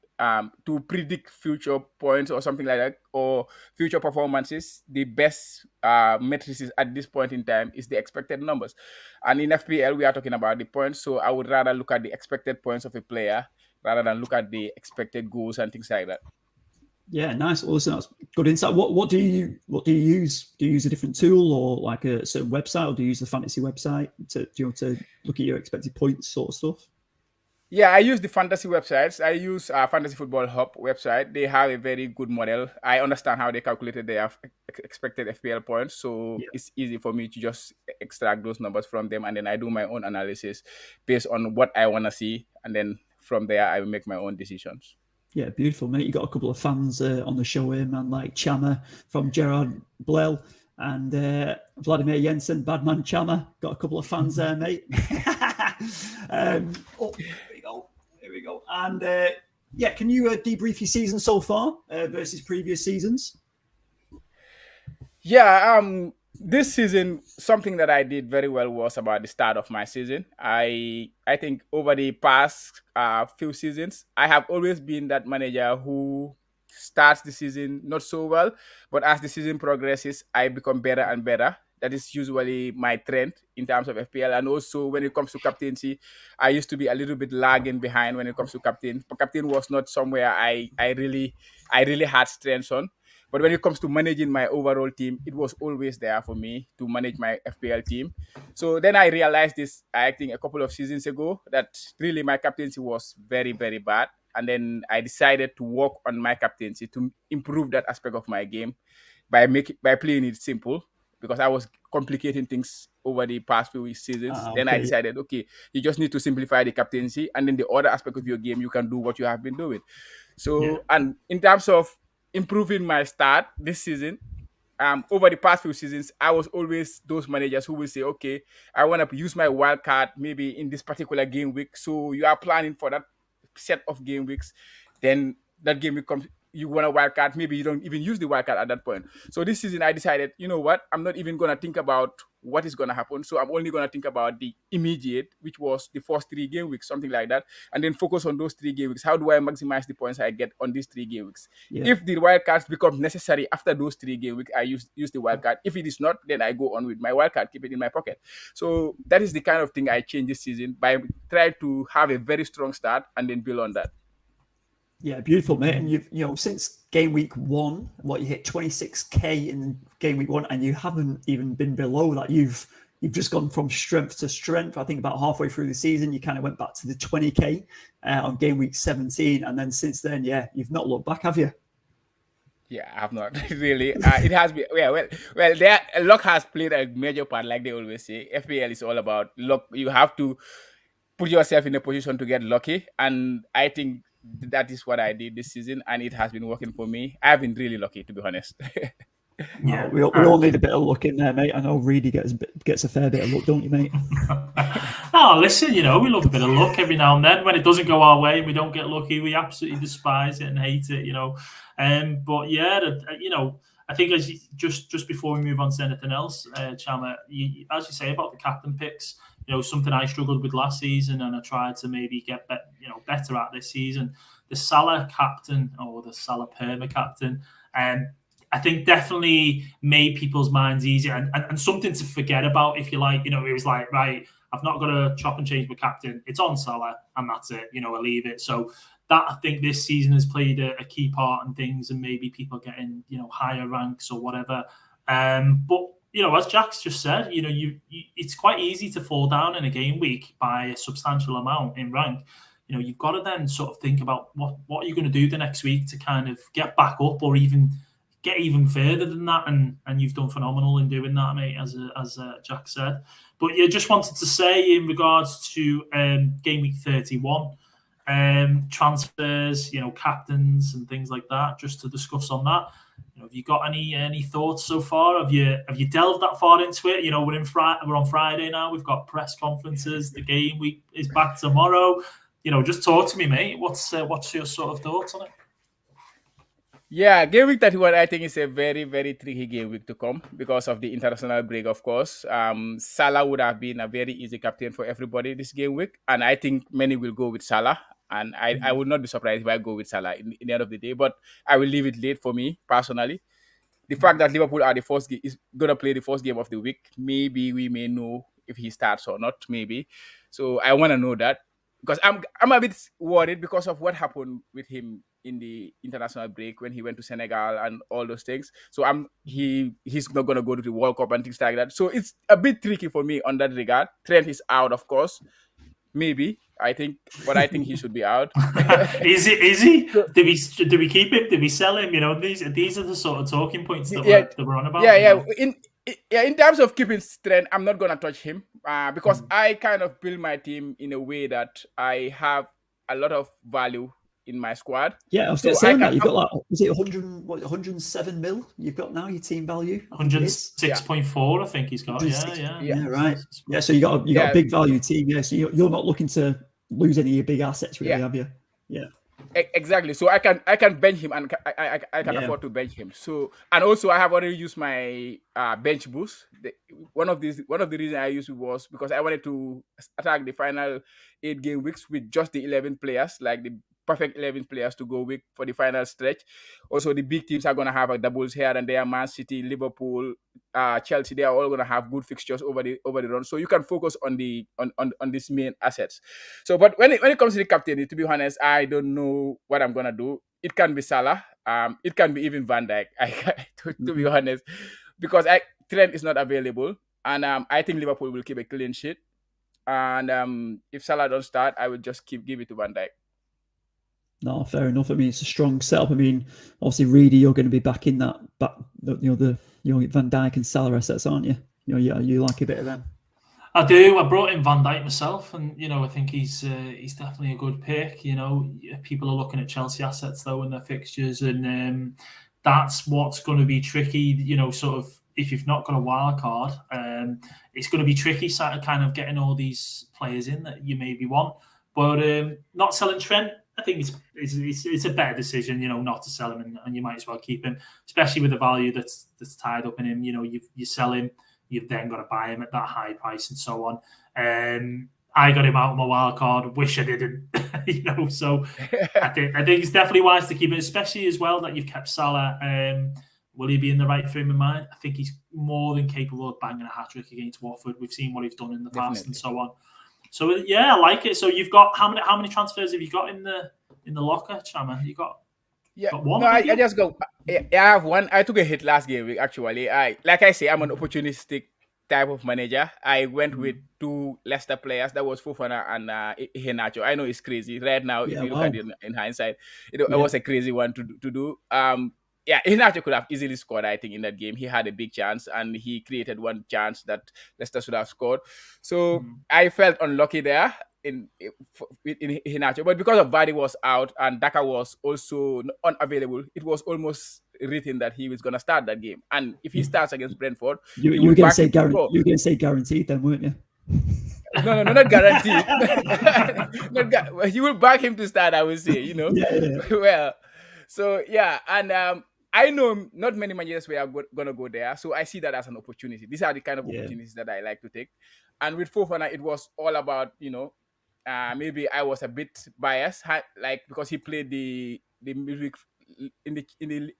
to predict future points or something like that, or future performances, the best matrices at this point in time is the expected numbers. And in FPL, we are talking about the points. So I would rather look at the expected points of a player rather than look at the expected goals and things like that. Yeah, nice. Awesome. That's good insight. What do you use? Do you use a different tool, or like a certain website, or do you use the fantasy website to look at your expected points sort of stuff? Yeah, I use the fantasy websites. I use Fantasy Football Hub website. They have a very good model. I understand how they calculated their expected FPL points, so it's easy for me to just extract those numbers from them, and then I do my own analysis based on what I want to see, and then from there I will make my own decisions. Yeah, beautiful, mate. You got a couple of fans on the show here, man, like Chama from Gerard Blel and Vladimir Jensen, Badman Chama. Got a couple of fans there, mate. Here we go. And can you debrief your season so far versus previous seasons? Yeah, this season, something that I did very well was about the start of my season. I think over the past few seasons, I have always been that manager who starts the season not so well, but as the season progresses, I become better and better. That is usually my trend in terms of FPL. And also when it comes to captaincy, I used to be a little bit lagging behind when it comes to captain. But captain was not somewhere I really had strengths on. But when it comes to managing my overall team, it was always there for me to manage my FPL team. So then I realized this, I think a couple of seasons ago, that really my captaincy was very, very bad. And then I decided to work on my captaincy to improve that aspect of my game by playing it simple, because I was complicating things over the past few seasons. Then I decided, okay, you just need to simplify the captaincy, and then the other aspect of your game, you can do what you have been doing. So, and in terms of improving my start this season, over the past few seasons, I was always those managers who will say, okay, I want to use my wild card maybe in this particular game week. So you are planning for that set of game weeks. Then that game week comes, you want a wild card, maybe you don't even use the wild card at that point. So this season I decided, you know what, I'm not even going to think about what is going to happen. So I'm only going to think about the immediate, which was the first 3 game weeks, something like that, and then focus on those 3 game weeks. How do I maximize the points I get on these 3 game weeks? If the wild cards become necessary after those 3 game weeks, I use the wild card. If it is not, then I go on with my wild card, keep it in my pocket. So that is the kind of thing I changed this season, by trying to have a very strong start and then build on that. Yeah, beautiful, mate. And you've since game week 1, you hit 26k in game week 1, and you haven't even been below that. You've just gone from strength to strength. I think about halfway through the season, you kind of went back to the 20k on game week 17, and then since then, you've not looked back, have you? Yeah, I have not really. It has been There luck has played a major part, like they always say. FPL is all about luck. You have to put yourself in a position to get lucky, and I think that is what I did this season, and it has been working for me. I've been really lucky, to be honest. Yeah, we all need a bit of luck in there, mate. I know Reedy gets a fair bit of luck, don't you, mate? Oh, listen, we love a bit of luck every now and then. When it doesn't go our way and we don't get lucky, we absolutely despise it and hate it, But yeah, I think just before we move on to anything else, Chama, as you say about the captain picks, something I struggled with last season and I tried to maybe get better at this season. The Salah captain or the Salah perma captain, I think definitely made people's minds easier and something to forget about, if you like. It was like, right, I've not got to chop and change my captain. It's on Salah and that's it. I leave it. So that, I think this season has played a key part in things and maybe people getting, higher ranks or whatever. But, as Jack's just said, it's quite easy to fall down in a game week by a substantial amount in rank. You've got to then sort of think about what are you going to do the next week to kind of get back up or even get even further than that, and you've done phenomenal in doing that, mate, as Jack said. But yeah, just wanted to say in regards to game week 31, transfers, captains and things like that, just to discuss on that. Have you got any thoughts so far? Have you delved that far into it? We're on Friday now. We've got press conferences. The game week is back tomorrow. Just talk to me, mate. What's your sort of thoughts on it? Yeah, game week 31, I think, is a very, very tricky game week to come because of the international break, of course. Salah would have been a very easy captain for everybody this game week, and I think many will go with Salah. And I would not be surprised if I go with Salah in the end of the day, but I will leave it late for me, personally. The fact that Liverpool are is going to play the first game of the week, maybe we may know if he starts or not, maybe. So I want to know that because I'm a bit worried because of what happened with him in the international break when he went to Senegal and all those things. So he's not going to go to the World Cup and things like that. So it's a bit tricky for me on that regard. Trent is out, of course. Maybe I think he should be out. Is he? Do we keep him? Do we sell him? These are the sort of talking points that we're on about. In terms of keeping Trent, I'm not gonna touch him because I kind of build my team in a way that I have a lot of value in my squad. Yeah, I was going to say that you've got is it 107 mil you've got now, your team value? 106.4, I think he's got. Yeah, right. Yeah, so you got a big value team. Yeah, so you're not looking to lose any of your big assets, really, have you? Yeah. Exactly. So I can bench him and I can afford to bench him. So, and also I have already used my bench boost. One of the reasons I used it was because I wanted to attack the final 8 game weeks with just the 11 players, like the perfect 11 players to go with for the final stretch. Also, the big teams are going to have a doubles here and there. Man City, Liverpool, Chelsea, they are all going to have good fixtures over the run. So you can focus on these main assets. So, but when it comes to the captain, to be honest, I don't know what I'm going to do. It can be Salah. It can be even Van Dijk, to be honest, because Trent is not available. And I think Liverpool will keep a clean sheet. And if Salah don't start, I will just give it to Van Dijk. No, fair enough. I mean, it's a strong setup. I mean, obviously, Reedy, you're going to be back in that, the Van Dijk and Salah assets, aren't you? You like a bit of them. I do. I brought in Van Dijk myself, and I think he's definitely a good pick. People are looking at Chelsea assets though in their fixtures, and that's what's going to be tricky. Sort of if you've not got a wild card, it's going to be tricky. Kind of getting all these players in that you maybe want, but not selling Trent. I think it's a better decision, not to sell him, and you might as well keep him, especially with the value that's tied up in him. You sell him, you've then got to buy him at that high price and so on. I got him out of my wild card. Wish I didn't, So I think it's definitely wise to keep it, especially as well that you've kept Salah. Will he be in the right frame of mind? I think he's more than capable of banging a hat-trick against Watford. We've seen what he's done in the past and so on. So yeah, I like it. So you've got how many transfers have you got in the locker, Chama? You got one? No, I just go. I have one. I took a hit last game week. Actually, like I say, I'm an opportunistic type of manager. I went with 2 Leicester players. That was Fofana and Iheanacho. I know it's crazy right now. If you look at it in hindsight, it was a crazy one to do. yeah, Iheanacho could have easily scored, I think, in that game. He had a big chance and he created one chance that Leicester should have scored. So I felt unlucky there in Iheanacho. But because of Vardy was out and Daka was also unavailable, it was almost written that he was going to start that game. And if he starts against Brentford, you were going to say you were going to say guaranteed then, weren't you? No, not guaranteed. You will back him to start, I would say, Yeah. Well, so yeah, and I know not many managers were gonna go there, so I see that as an opportunity. These are the kind of opportunities that I like to take. And with Fofana, it was all about, maybe I was a bit biased, like because he played the midweek in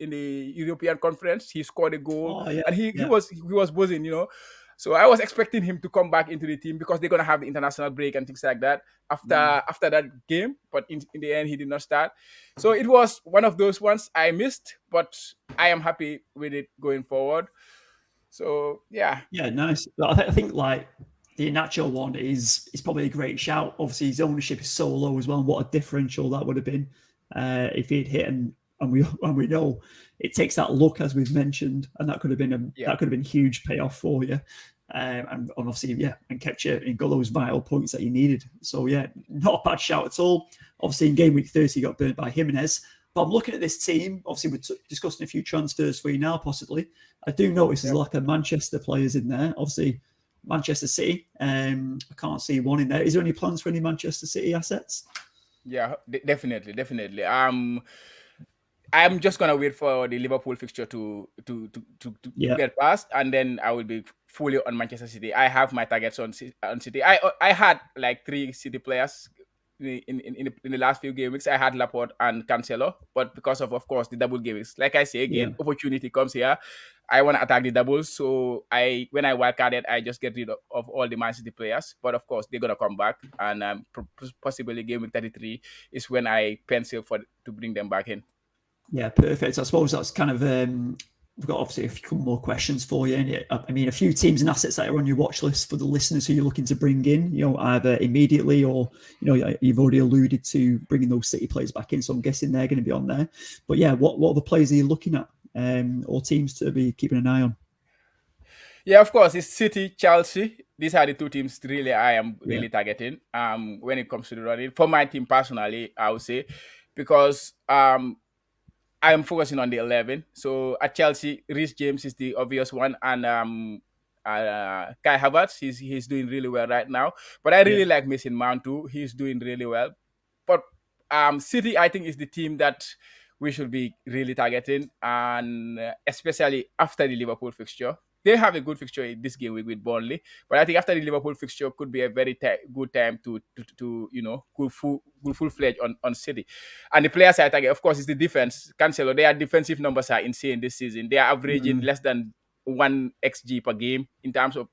the European Conference. He scored a goal, and he was buzzing, So I was expecting him to come back into the team because they're gonna have the international break and things like that after that game. But in the end, he did not start. So it was one of those ones I missed, but I am happy with it going forward. So yeah, nice. I think like the natural one is probably a great shout. Obviously, his ownership is so low as well. And what a differential that would have been if he'd hit and we know it takes that luck, as we've mentioned, and that could have been huge payoff for you. And obviously, and kept you and got those vital points that you needed. So not a bad shout at all. Obviously, in game week 30, you got burnt by Jimenez. But I'm looking at this team. Obviously, we're discussing a few transfers for you now, possibly. I do notice there's like a Manchester players in there. Obviously, Manchester City. I can't see one in there. Is there any plans for any Manchester City assets? Yeah, definitely. I'm just gonna wait for the Liverpool fixture to get past, and then I will be fully on Manchester City. I have my targets on City. I had like 3 City players in the last few game weeks. I had Laporte and Cancelo, but because of course the double game weeks, like I say again, opportunity comes here. I want to attack the doubles, so when I wildcarded, I just get rid of all the Man City players. But of course, they're gonna come back, and possibly game week 33 is when I pencil to bring them back in. Yeah, perfect. I suppose that's kind of we've got obviously a few more questions for you. I mean, a few teams and assets that are on your watch list for the listeners who you're looking to bring in, either immediately or, you've already alluded to bringing those City players back in. So I'm guessing they're going to be on there. But what other players are you looking at or teams to be keeping an eye on? Yeah, of course, it's City, Chelsea. These are the 2 teams really I am really targeting when it comes to the running. For my team personally, I would say, because I'm focusing on the 11. So at Chelsea, Reece James is the obvious one, and Kai Havertz, he's doing really well right now. But I really like Mason Mount too. He's doing really well. But City, I think, is the team that we should be really targeting, and especially after the Liverpool fixture. They have a good fixture in this game with Burnley, but I think after the Liverpool fixture could be a very good time to go full-fledged on City. And the players I target, of course, is the defense. Cancelo, their defensive numbers are insane this season. They are averaging less than 1 XG per game in terms of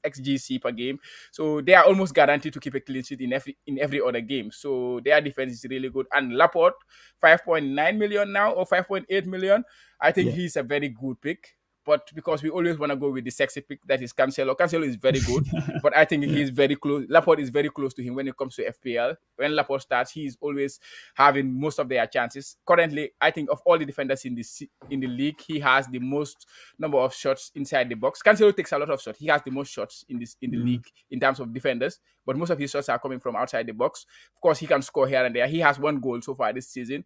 XGC per game. So they are almost guaranteed to keep a clean sheet in every other game. So their defense is really good. And Laporte, 5.9 million now or 5.8 million. I think he's a very good pick. But because we always want to go with the sexy pick, that is Cancelo. Cancelo is very good, but I think he's very close. Laporte is very close to him when it comes to FPL. When Laporte starts, he's always having most of their chances. Currently, I think of all the defenders in the league, he has the most number of shots inside the box. Cancelo takes a lot of shots. He has the most shots in the league in terms of defenders, but most of his shots are coming from outside the box. Of course, he can score here and there. He has 1 goal so far this season,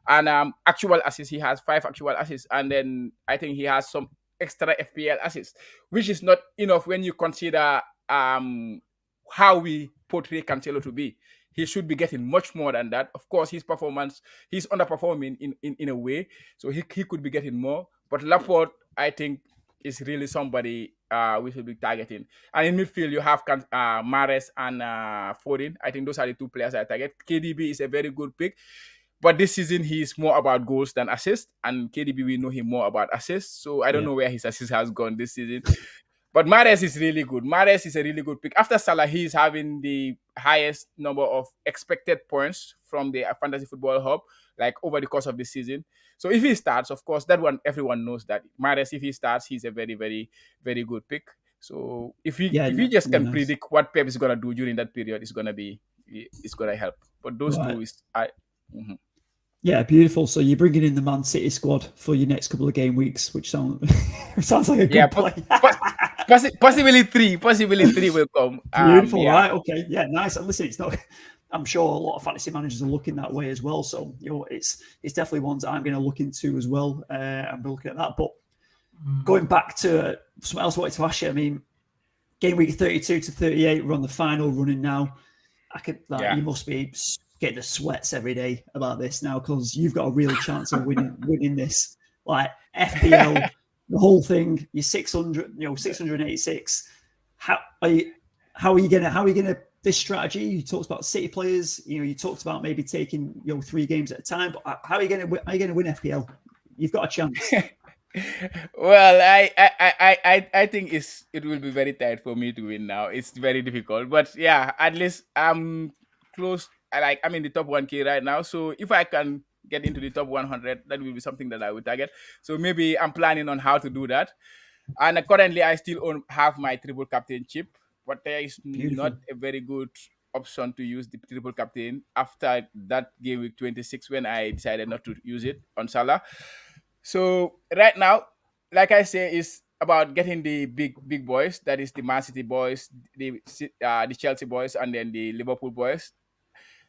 and actual assists, he has 5 actual assists, and then I think he has some extra FPL assists, which is not enough when you consider how we portray Cancelo to be. He should be getting much more than that. Of course, his performance, he's underperforming in a way, so he could be getting more. But Laporte, I think, is really somebody we should be targeting. And in midfield, you have Mahrez and Foden. I think those are the 2 players I target. KDB is a very good pick. But this season, he's more about goals than assists. And KDB, we know him more about assists. So I don't know where his assist has gone this season. But Mahrez is really good. Mahrez is a really good pick. After Salah, he's having the highest number of expected points from the Fantasy Football Hub, like over the course of the season. So if he starts, of course, that one, everyone knows that. Mahrez, if he starts, he's a very, very, very good pick. So if we just can predict what Pep is going to do during that period, it's going to help. But those 2 is... Yeah, beautiful. So you're bringing in the Man City squad for your next couple of game weeks, which sounds like a good play. Possibly three will come. Beautiful, right? Okay, yeah, nice. And listen, it's not. I'm sure a lot of fantasy managers are looking that way as well. So it's definitely ones that I'm going to look into as well. I'm looking at that. But going back to something else, I wanted to ask you. I mean, game week 32 to 38, we're on the final running now. You must be getting the sweats every day about this now because you've got a real chance of winning this. Like FPL, the whole thing. You're 686. How are you gonna this strategy? You talked about City players. You talked about maybe taking 3 games at a time. But how are you gonna win FPL? You've got a chance. Well, I think it will be very tight for me to win now. It's very difficult, but yeah, at least I'm close. I'm in the top 1K right now, so if I can get into the top 100, that will be something that I would target. So maybe I'm planning on how to do that. And currently, I still have my triple captain chip, but there is not a very good option to use the triple captain after that game week 26 when I decided not to use it on Salah. So right now, like I say, is about getting the big boys. That is the Man City boys, the Chelsea boys, and then the Liverpool boys.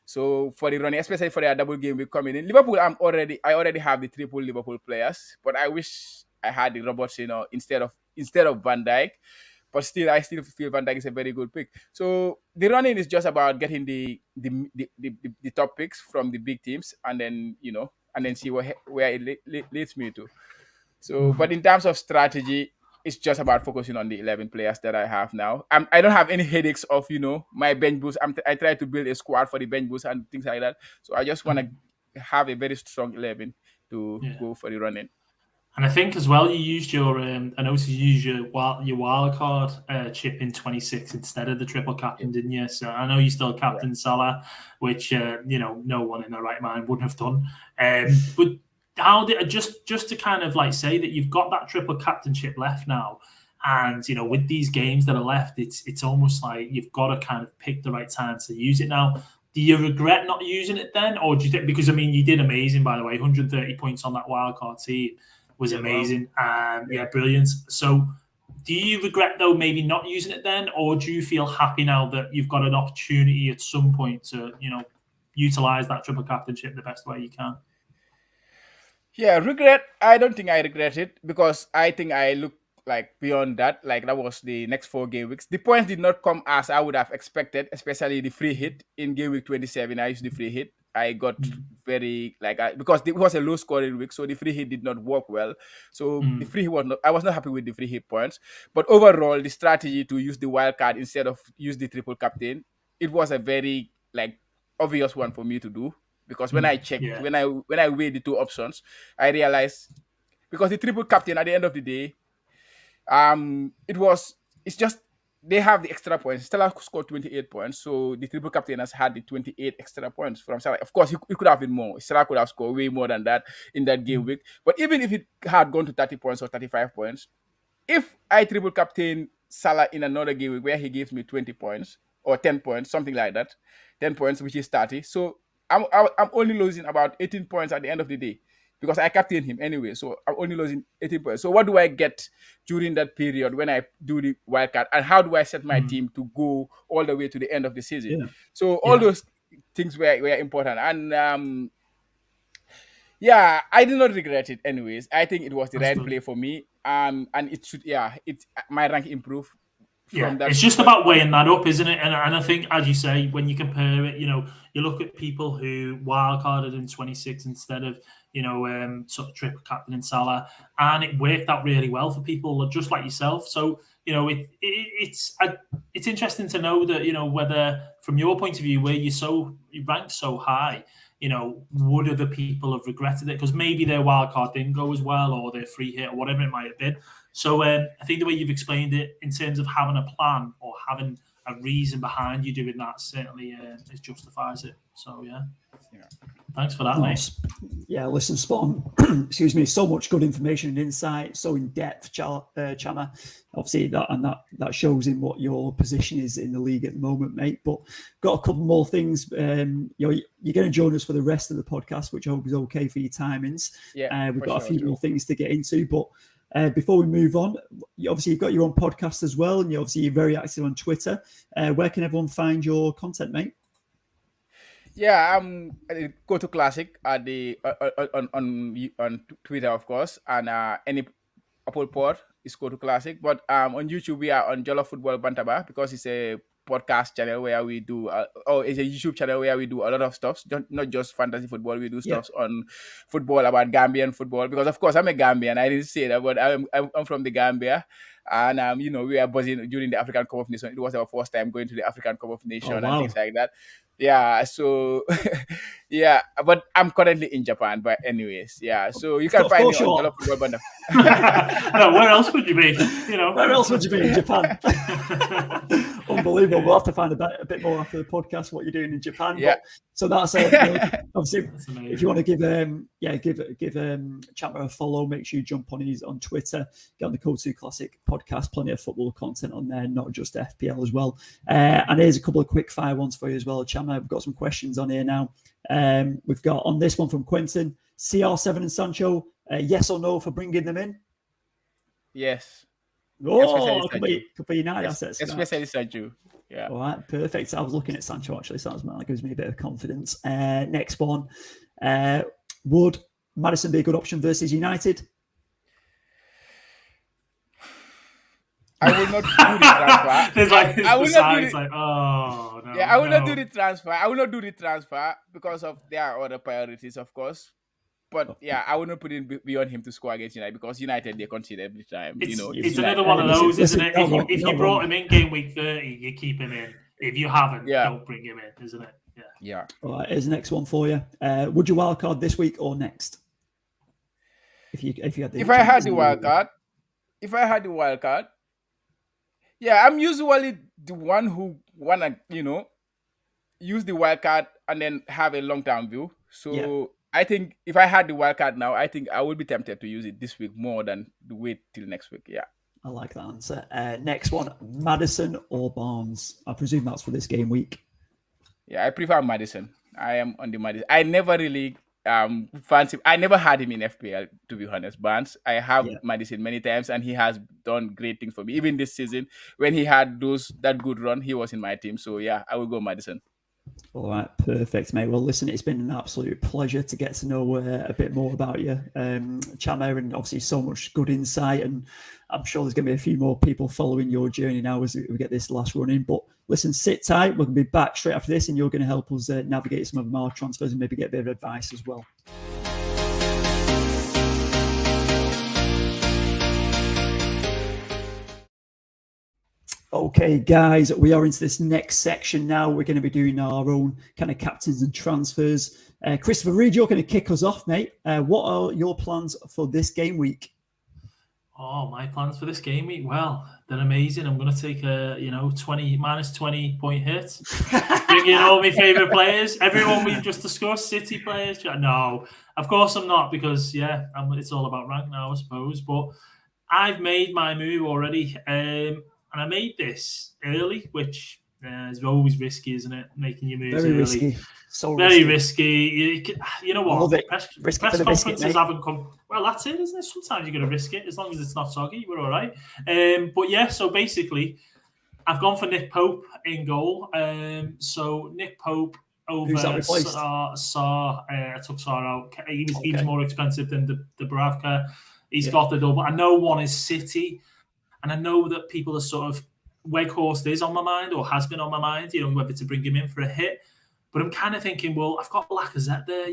So for the running, especially for their double game week coming in, Liverpool, I already have the triple Liverpool players, but I wish I had the robots, instead of Van Dijk. But still, I still feel Van Dijk is a very good pick. So the running is just about getting the top picks from the big teams, and then see where it leads me to. So, but in terms of strategy, it's just about focusing on the 11 players that I have now. I don't have any headaches of my bench boost. I try to build a squad for the bench boost and things like that. So I just want to have a very strong 11 to go for the running. And I think as well, you used your. I noticed you used your wild card chip in 26 instead of the triple captain, didn't you? So I know you still captain Salah, which no one in their right mind wouldn't have done. But how did just to kind of say that you've got that triple captainship left now, and with these games that are left, it's almost like you've got to kind of pick the right time to use it now. Do you regret not using it then, or do you think, because you did amazing, by the way, 130 points on that wildcard team was amazing. Brilliant. So do you regret, though, maybe not using it then, or do you feel happy now that you've got an opportunity at some point to, utilize that triple captainship the best way you can? Yeah, regret. I don't think I regret it because I think I look beyond that. That was the next 4 game weeks. The points did not come as I would have expected, especially the free hit in game week 27. I used the free hit. I got very because it was a low scoring week, so the free hit did not work well. So the free hit I was not happy with the free hit points. But overall, the strategy to use the wild card instead of use the triple captain, it was a very obvious one for me to do. Because when I checked, when I weighed the 2 options, I realized because the triple captain at the end of the day, it's just they have the extra points. Salah scored 28 points, so the triple captain has had the 28 extra points from Salah. Of course, it could have been more. Salah could have scored way more than that in that game week. But even if it had gone to 30 points or 35 points, if I triple captain Salah in another game week where he gives me 20 points or 10 points, something like that, 10 points, which is 30. So I'm only losing about 18 points at the end of the day because I captained him anyway. So I'm only losing 18 points. So what do I get during that period when I do the wildcard? And how do I set my team to go all the way to the end of the season? Yeah. So all those things were important. And I did not regret it anyways. I think it was the right play for me. And it should, my rank improved. It's just about weighing that up, isn't it? And I think, as you say, when you compare it, you look at people who wildcarded in 26 instead of, sort of triple captain in Salah, and it worked out really well for people just like yourself. So, it's interesting to know that, whether from your point of view, where you ranked so high, would other people have regretted it? Because maybe their wildcard didn't go as well, or their free hit, or whatever it might have been. So I think the way you've explained it in terms of having a plan or having a reason behind you doing that certainly it justifies it. So yeah. Thanks for that, mate. Yeah, listen, Spawn. Excuse me. So much good information and insight. So in depth, Chama. Obviously, that shows in what your position is in the league at the moment, mate. But got a couple more things. You're going to join us for the rest of the podcast, which I hope is okay for your timings. Yeah, we've got a few more things to get into, but before we move on, obviously you've got your own podcast as well, and you're very active on Twitter. Where can everyone find your content, mate? Yeah, go to Classic at the on Twitter, of course, and any Apple Pod is go to Classic. But on YouTube we are on Jollof Football Banter because it's a podcast channel where we do, it's a YouTube channel where we do a lot of stuff, not just fantasy football. We do stuff on football, about Gambian football, because of course I'm a Gambian. I didn't say that, but I'm from the Gambia. And we were buzzing during the African Cup of Nations. It was our first time going to the African Cup of Nations and things like that. Yeah, so yeah, but I'm currently in Japan. But anyways, yeah, so you can find me on Jollof Football Banter. No, where else would you be? Where else would you be in Japan? Unbelievable. We'll have to find a bit more after the podcast what you're doing in Japan. Yeah. But, so that's obviously if you want to give Chatmer a follow, make sure you jump on Twitter, get on the Code 2 Classic podcast, plenty of football content on there, not just FPL as well. And here's a couple of quick fire ones for you as well, Chatmer. We've got some questions on here now. We've got on this one from Quentin, CR7 and Sancho, yes or no for bringing them in? Yes. Oh, could be United assets. Especially Sancho. Yeah. All right, perfect. I was looking at Sancho actually, so that gives me a bit of confidence. Next one. Would Maddison be a good option versus United? I will not do the transfer. There's I will not do like, oh no. Yeah, I will not do the transfer. I will not do the transfer because of their other priorities, of course. But yeah, I would not put it beyond him to score against United because United they concede every time. It's another one of those, isn't it? If you brought him in game week 30, you keep him in. If you haven't, don't bring him in, isn't it? Yeah. All right, here's the next one for you. Would you wildcard this week or next? If I had the wildcard, yeah, I'm usually the one who wanna use the wildcard and then have a long-term view. So I think if I had the wildcard now, I think I would be tempted to use it this week more than wait till next week. Yeah. I like that answer. Next one, Maddison or Barnes? I presume that's for this game week. Yeah, I prefer Maddison. I am on the Maddison. I never really fancy. I never had him in FPL, to be honest. Barnes, I have Maddison many times, and he has done great things for me. Even this season, when he had that good run, he was in my team. So yeah, I will go Maddison. All right, perfect, mate. Well, listen, it's been an absolute pleasure to get to know a bit more about you, Chatmer, and obviously so much good insight. And I'm sure there's going to be a few more people following your journey now as we get this last run in. But listen, sit tight. We're going to be back straight after this, and you're going to help us navigate some of our transfers and maybe get a bit of advice as well. Okay, guys, we are into this next section now. We're going to be doing our own kind of captains and transfers. Christopher Reed, you're going to kick us off, mate. What are your plans for this game week? Oh, my plans for this game week? Well, they're amazing. I'm going to take a, -20 point hit. Bring in all my favourite players. Everyone we've just discussed, City players. No, of course I'm not because, it's all about rank now, I suppose. But I've made my move already. And I made this early, which is always risky, isn't it? Making your moves very early. Risky. So very risky. You know what? Press conferences haven't come. Well, that's it, isn't it? Sometimes you're going to risk it. As long as it's not soggy, we're all right. But yeah, so basically, I've gone for Nick Pope in goal. So Nick Pope over Saar. I took Saar out. He's more expensive than the Bravka. He's got the double. I know one is City. And I know that people are sort of, Weghorst is on my mind or has been on my mind, whether to bring him in for a hit. But I'm kind of thinking, well, I've got Lacazette there.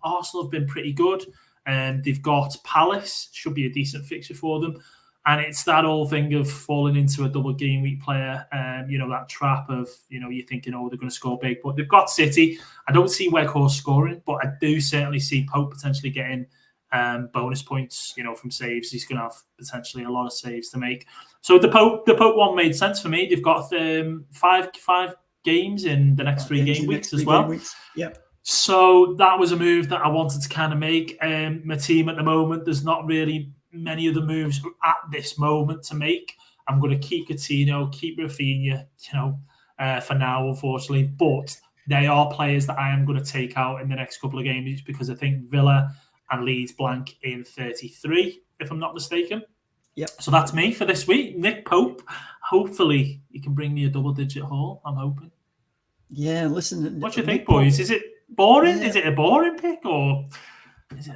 Arsenal have been pretty good. And they've got Palace, should be a decent fixture for them. And it's that whole thing of falling into a double game week player. That trap of, you're thinking, oh, they're going to score big. But they've got City. I don't see Weghorst scoring, but I do certainly see Pope potentially getting bonus points, from saves. He's going to have potentially a lot of saves to make. So the Pope one made sense for me. They've got five games in the next 3 game weeks as well. Yeah. So that was a move that I wanted to kind of make. My team at the moment, there's not really many other moves at this moment to make. I'm going to keep Coutinho, keep Rafinha, for now, unfortunately. But they are players that I am going to take out in the next couple of games because I think Villa and Leeds blank in 33, if I'm not mistaken. Yep. So that's me for this week. Nick Pope. Hopefully, he can bring me a double-digit haul. I'm hoping. Yeah, listen. What do you think, boys? Is it boring? Yeah. Is it a boring pick or? Is it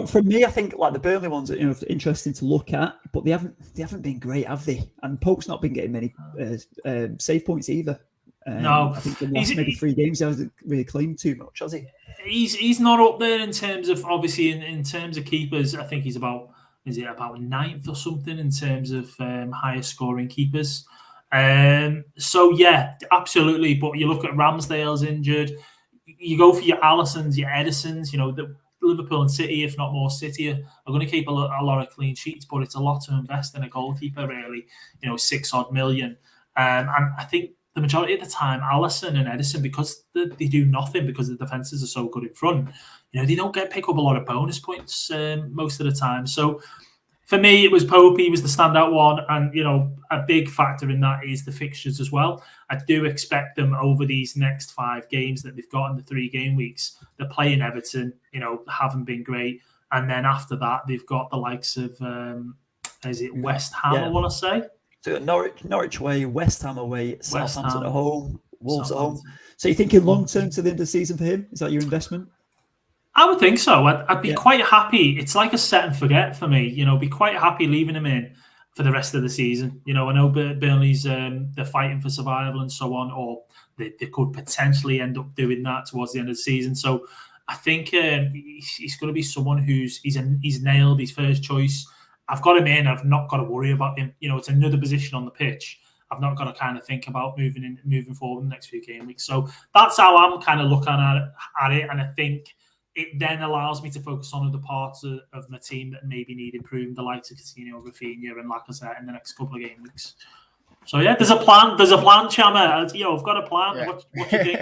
from me, I think like the Burnley ones are interesting to look at, but they haven't been great, have they? And Pope's not been getting many save points either. No, I think the last maybe 3 games he hasn't really claimed too much, has he? He's not up there in terms of obviously in terms of keepers. I think he's about 9th or something in terms of highest scoring keepers. So yeah, absolutely. But you look at Ramsdale's injured. You go for your Alissons, your Edisons. The Liverpool and City, if not more City, are going to keep a lot of clean sheets. But it's a lot to invest in a goalkeeper, really. 6 odd million. And I think the majority of the time, Alisson and Edison, because they do nothing because the defenses are so good in front, they don't pick up a lot of bonus points most of the time. So for me, it was Pope. He was the standout one. And, a big factor in that is the fixtures as well. I do expect them over these next 5 games that they've got in the 3 game weeks. They're playing Everton, haven't been great. And then after that, they've got the likes of, West Ham, I want to say. So Norwich away, West Ham away, Southampton at home, Wolves at home. So you're thinking long term to the end of the season for him? Is that your investment? I would think so. I'd be quite happy. It's like a set and forget for me. Be quite happy leaving him in for the rest of the season. I know Burnley's they're fighting for survival and so on, or they could potentially end up doing that towards the end of the season. So I think he's going to be someone he's nailed his first choice. I've got him in. I've not got to worry about him. It's another position on the pitch. I've not got to kind of think about moving forward in the next few game weeks. So that's how I'm kind of looking at it. And I think it then allows me to focus on other parts of my team that maybe need improving, the likes of Coutinho, Rafinha, and Lacazette in the next couple of game weeks. So yeah, there's a plan. There's a plan, Chama. I've got a plan. Yeah. What do you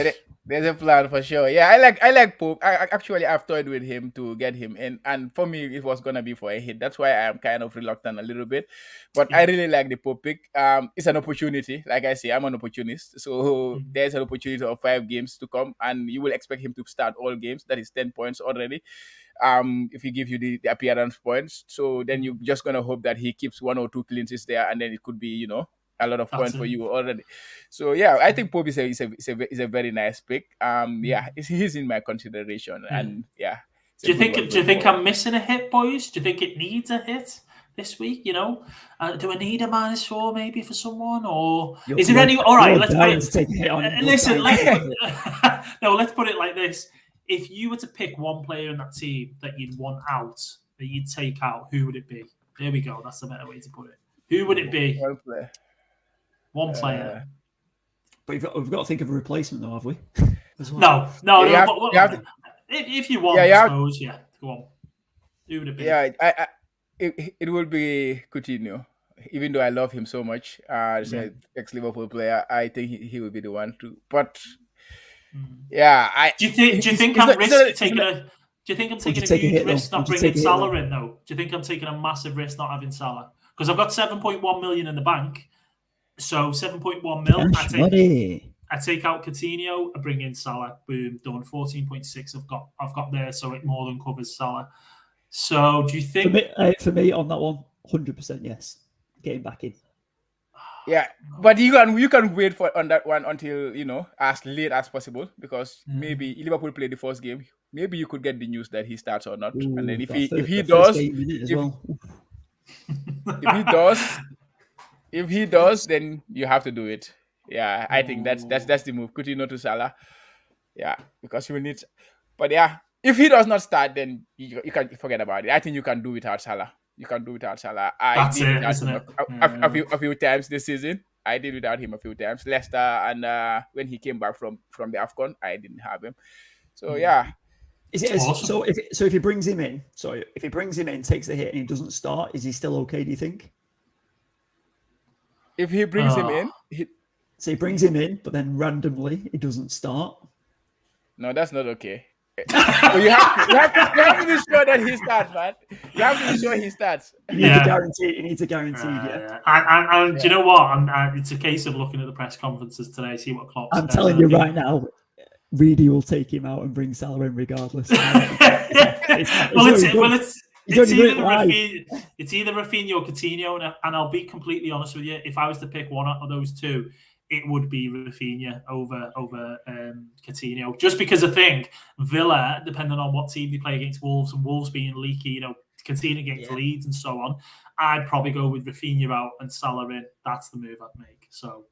think? There's a plan for sure. Yeah, I like Pope. I've toyed with him to get him in, and for me, it was gonna be for a hit. That's why I'm kind of reluctant a little bit. But I really like the Pope pick. It's an opportunity. Like I say, I'm an opportunist. So there's an opportunity of 5 games to come, and you will expect him to start all games. That is 10 points already. If he gives you the appearance points, so then you're just gonna hope that he keeps 1 or 2 clean sheets there, and then it could be a lot of points for you already. So yeah, I think Pope is a very nice pick. Yeah, he's in my consideration, and yeah. Do you think I'm missing a hit, boys? Do you think it needs a hit this week? Do I need a -4 maybe for someone, or is there any? All right, let's put it. Listen, let's put it like this. If you were to pick one player in that team that you'd want out, that you'd take out, who would it be? There we go. That's a better way to put it. Who would it be? One player. But we've got to think of a replacement, though, have we? Well. No. If you want, I suppose, yeah. Go on. Who would it be? Yeah, it would be Coutinho. Even though I love him so much, as an ex-Liverpool player, I think he would be the one to. But yeah, Do you think I'm taking a huge risk not bringing Salah in, though? Do you think I'm taking a massive risk not having Salah? Because I've got 7.1 million in the bank. So 7.1 mil. I take out Coutinho, I bring in Salah. Boom, done. 14.6 I've got there, so it more than covers Salah. So do you think for me on that one, 100% yes. Getting back in. Yeah, but you can wait on that one until as late as possible, because maybe Liverpool play the first game. Maybe you could get the news that he starts or not, and then if he does, then you have to do it. Yeah, I think that's the move. Coutinho to Salah. Yeah, because you will need. But yeah, if he does not start, then you can forget about it. I think you can do without Salah. I did without him a few times this season. I did without him a few times. Leicester, and when he came back from the AFCON, I didn't have him. So yeah. Is it awesome. So if he brings him in, takes the hit and he doesn't start, is he still okay? Do you think? If he brings him in, so he brings him in, but then randomly he doesn't start. No, that's not okay. So you have to be sure that he starts, man. You have to be sure he starts. You need to guarantee. And do you know what? It's a case of looking at the press conferences today, see what Klopp's. I'm telling you right now, Reedy will take him out and bring Salah in regardless. It's either Rafinha or Coutinho, and I'll be completely honest with you. If I was to pick one of those two, it would be Rafinha over Coutinho, just because I think Villa, depending on what team they play against Wolves, and Wolves being leaky, Coutinho against Leeds and so on, I'd probably go with Rafinha out and Salah in. That's the move I'd make. So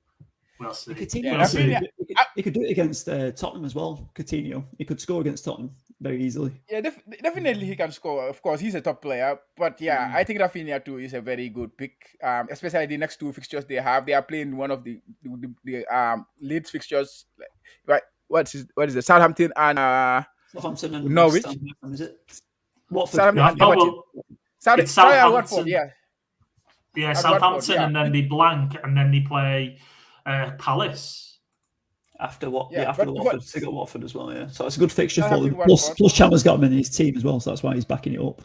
we'll see. He could do it against Tottenham as well. Coutinho, he could score against Tottenham very easily. Yeah, definitely he can score. Of course, he's a top player. But I think Rafinha too is a very good pick. Especially the next two fixtures they have. They are playing one of the Leeds fixtures. Right? What is it? Southampton and Southampton and Norwich. Is it? Watford. Southampton. Watford, yeah. Yeah, Southampton, and then they blank, and then they play Palace. After what? After the Watford, they got Watford as well. Yeah, so it's a good fixture for them. Plus, Chandler's got him in his team as well, so that's why he's backing it up.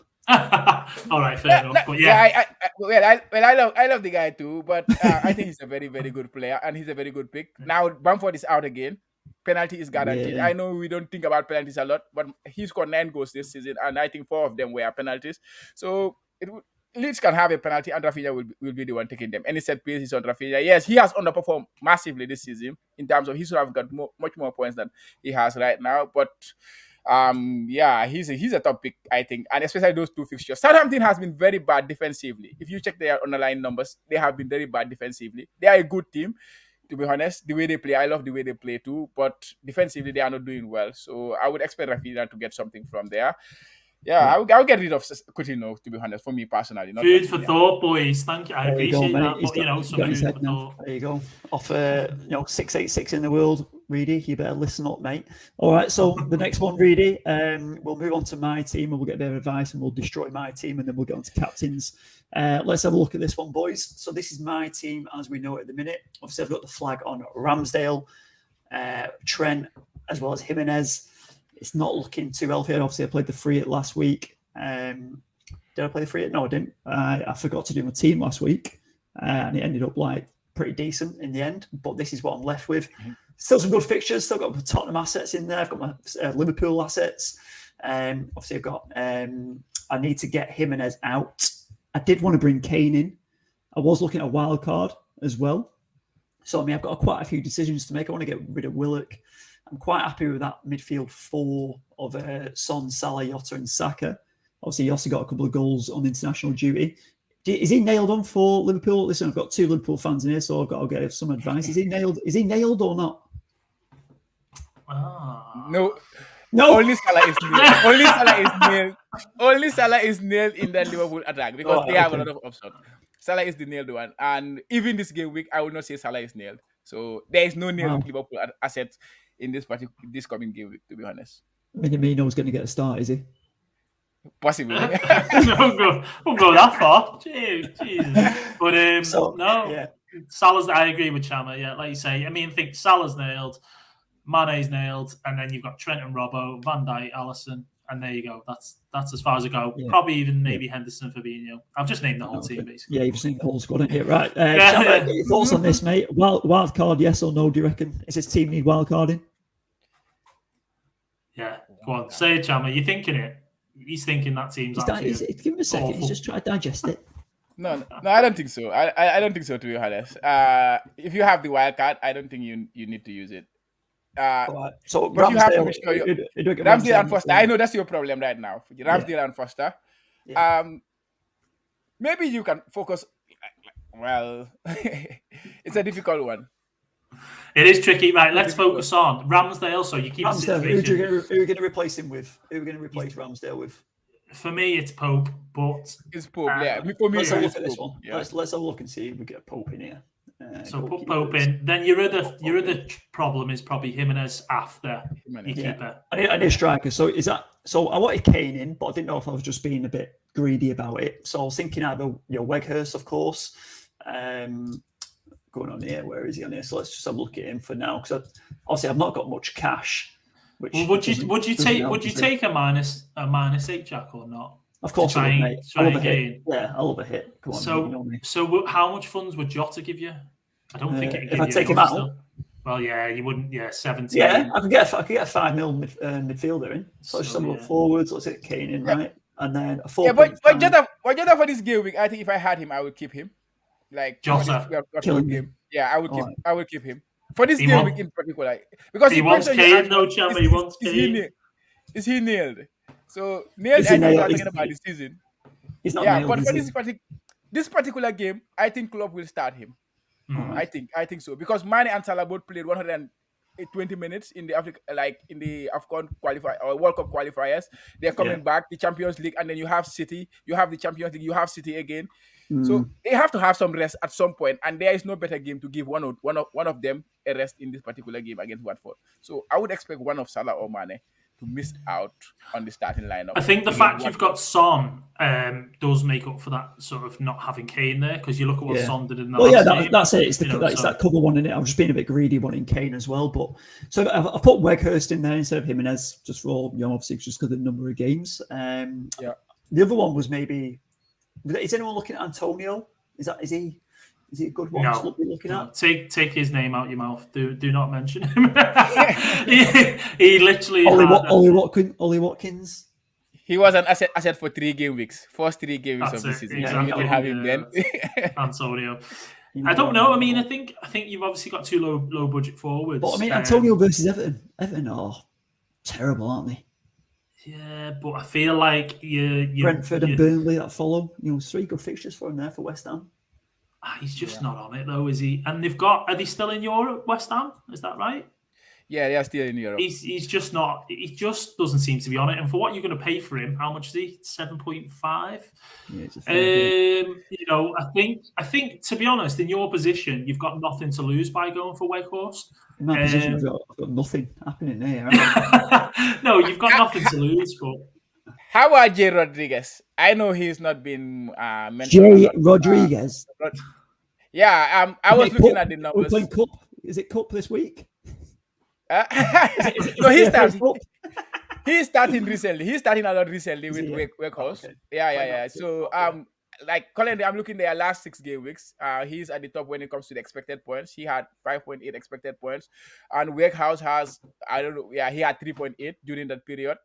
All right, fair enough. But I love the guy too, but I think he's a very, very good player, and he's a very good pick. Now Bamford is out again. Penalty is guaranteed. Yeah. I know we don't think about penalties a lot, but he's got 9 goals this season, and I think 4 of them were penalties. So Leeds can have a penalty, and Rafinha will be the one taking them. Any set piece is on Rafinha. Yes, he has underperformed massively this season in terms of he should have got much more points than he has right now. But he's a top pick, I think, and especially those two fixtures. Southampton has been very bad defensively. If you check their underlying numbers, they have been very bad defensively. They are a good team, to be honest. The way they play, I love the way they play too. But defensively, they are not doing well. So I would expect Rafinha to get something from there. Yeah, I'll get rid of Coutinho, to be honest, for me personally. Food for thought, boys. Thank you. I appreciate that. But, some food for thought. There you go. Off 686 in the world, Reedy. You better listen up, mate. All right, so the next one, Reedy, we'll move on to my team and we'll get a bit of advice and we'll destroy my team and then we'll get on to captains. Let's have a look at this one, boys. So this is my team as we know it at the minute. Obviously, I've got the flag on Ramsdale, Trent, as well as Jimenez. It's not looking too healthy. Obviously, I played the free hit last week. Did I play the free hit? No, I didn't. I forgot to do my team last week, and it ended up pretty decent in the end. But this is what I'm left with. Still some good fixtures. Still got my Tottenham assets in there. I've got my Liverpool assets. Obviously, I've got. I need to get Jimenez out. I did want to bring Kane in. I was looking at a wild card as well. So I've got quite a few decisions to make. I want to get rid of Willock. I'm quite happy with that midfield 4 of Son, Salah, Jota and Saka. Obviously, he also got a couple of goals on international duty. Is he nailed on for Liverpool? Listen, I've got 2 Liverpool fans in here, so I'll get some advice. Is he nailed or not? No. Only Salah is nailed. Only Salah is nailed in the Liverpool attack because they have a lot of options. Salah is the nailed one. And even this game week, I will not say Salah is nailed. So there is no nailed Liverpool assets in this coming game week, to be honest. Minamino's going to get a start, is he? Possibly. Don't go that far. Jesus. But Salah's. I agree with Chama. Yeah, like you say. I think Salah's nailed, Mane's nailed, and then you've got Trent and Robbo, Van Dijk, Alisson, and there you go. That's as far as I go. Yeah. Probably even maybe Henderson, Fabinho. I've just named the whole team basically. Yeah, you've seen the whole squad in here, right? Chama, your thoughts on this, mate? Wild card, yes or no? Do you reckon? Is this team need wild carding? Yeah, go on. Say it, Chama. You're thinking it. He's thinking that team's actually give him a second. He's just trying to digest it. No, I don't think so. I don't think so, to be honest. If you have the wild card, I don't think you need to use it. So Ramsdale and Foster. I know that's your problem right now. Ramsdale and Foster. Yeah. Maybe you can focus. Well, it's a difficult one. It is tricky, right? Let's focus on Ramsdale. So you keep Ramsdale. Who are you going to replace him with? Who are we going to replace Ramsdale with? For me, it's Pope, but it's Pope. Yeah, for me, let's have a look at this one. Yeah. Let's have a look and see if we get Pope in here. So put Pope in. Then your other problem is probably Jimenez after your keeper. I need a striker. So I wanted Kane in, but I didn't know if I was just being a bit greedy about it. So I was thinking either Weghorst, of course. Going on here, where is he on here? So let's just have a look at him for now, because obviously I've not got much cash. Would you take a minus 8, Jack, or not? Of course, I love, mate. I love a hit. Yeah, I love a hit. Come on, so how much funds would Jota give you? I don't think it. If I take him out. Still. Well, yeah, you wouldn't. Yeah, 17. Yeah, I could get a 5 mil midfielder in. So let's just have a look forwards. Let's get Kane in, right? And then a 4. Yeah, but Jota for this game week, I think if I had him, I would keep him. Like Jota, killing him. Yeah, I would keep. I would keep him for this game week in particular, because he wants Kane. No, Chama, he wants Kane. Is he nailed? So nailed. I think we're talking about this season. He's not nailed. Yeah, but for this particular game, I think Klopp will start him. Mm-hmm. I think so, because Mane and Salah both played 120 minutes in the AFCON qualifier or World Cup qualifiers. They're coming back, the Champions League, and then you have City. You have the Champions League. You have City again. So they have to have some rest at some point, and there is no better game to give one of them a rest in this particular game against Watford. So I would expect one of Salah or Mane to miss out on the starting lineup. I think the fact you've got Son does make up for that sort of not having Kane there, because you look at what Son did in that. Well, that's it. It's that cover one in it. I'm just being a bit greedy wanting Kane as well, but so I've put Weghorst in there instead of Jimenez, just for obviously just because of the number of games. The other one was maybe. Is anyone looking at Antonio? Is he a good one to be looking at? Take his name out your mouth. Do not mention him. he literally Ollie Watkins. He was an asset for 3 game weeks. First 3 game weeks of the season. Exactly. You can have him then. Antonio. I don't know. I mean, I think you've obviously got 2 low budget forwards. But I mean, Antonio versus Everton. Everton are terrible, aren't they? Yeah, but I feel like you Brentford and Burnley that follow. 3 good fixtures for him there for West Ham. He's just not on it though, is he? And are they still in Europe, West Ham? Is that right? Yeah, they are still in Europe. He's just not. He just doesn't seem to be on it. And for what you're going to pay for him, how much is he? 7.5. Yeah, I think to be honest, in your position, you've got nothing to lose by going for Weghorst. In my position, I've got nothing happening there. No, you've got nothing to lose. But how about Jay Rodriguez? I know he's not been mentioned. Jay Rodriguez. Yeah, I was looking at the numbers. We're playing Cup. Is it Cup this week? No, he's starting recently. He's starting a lot recently with Weghorst. Okay. Yeah. So like currently I'm looking at their last 6 game weeks. He's at the top when it comes to the expected points. He had 5.8 expected points, and Weghorst has he had 3.8 during that period.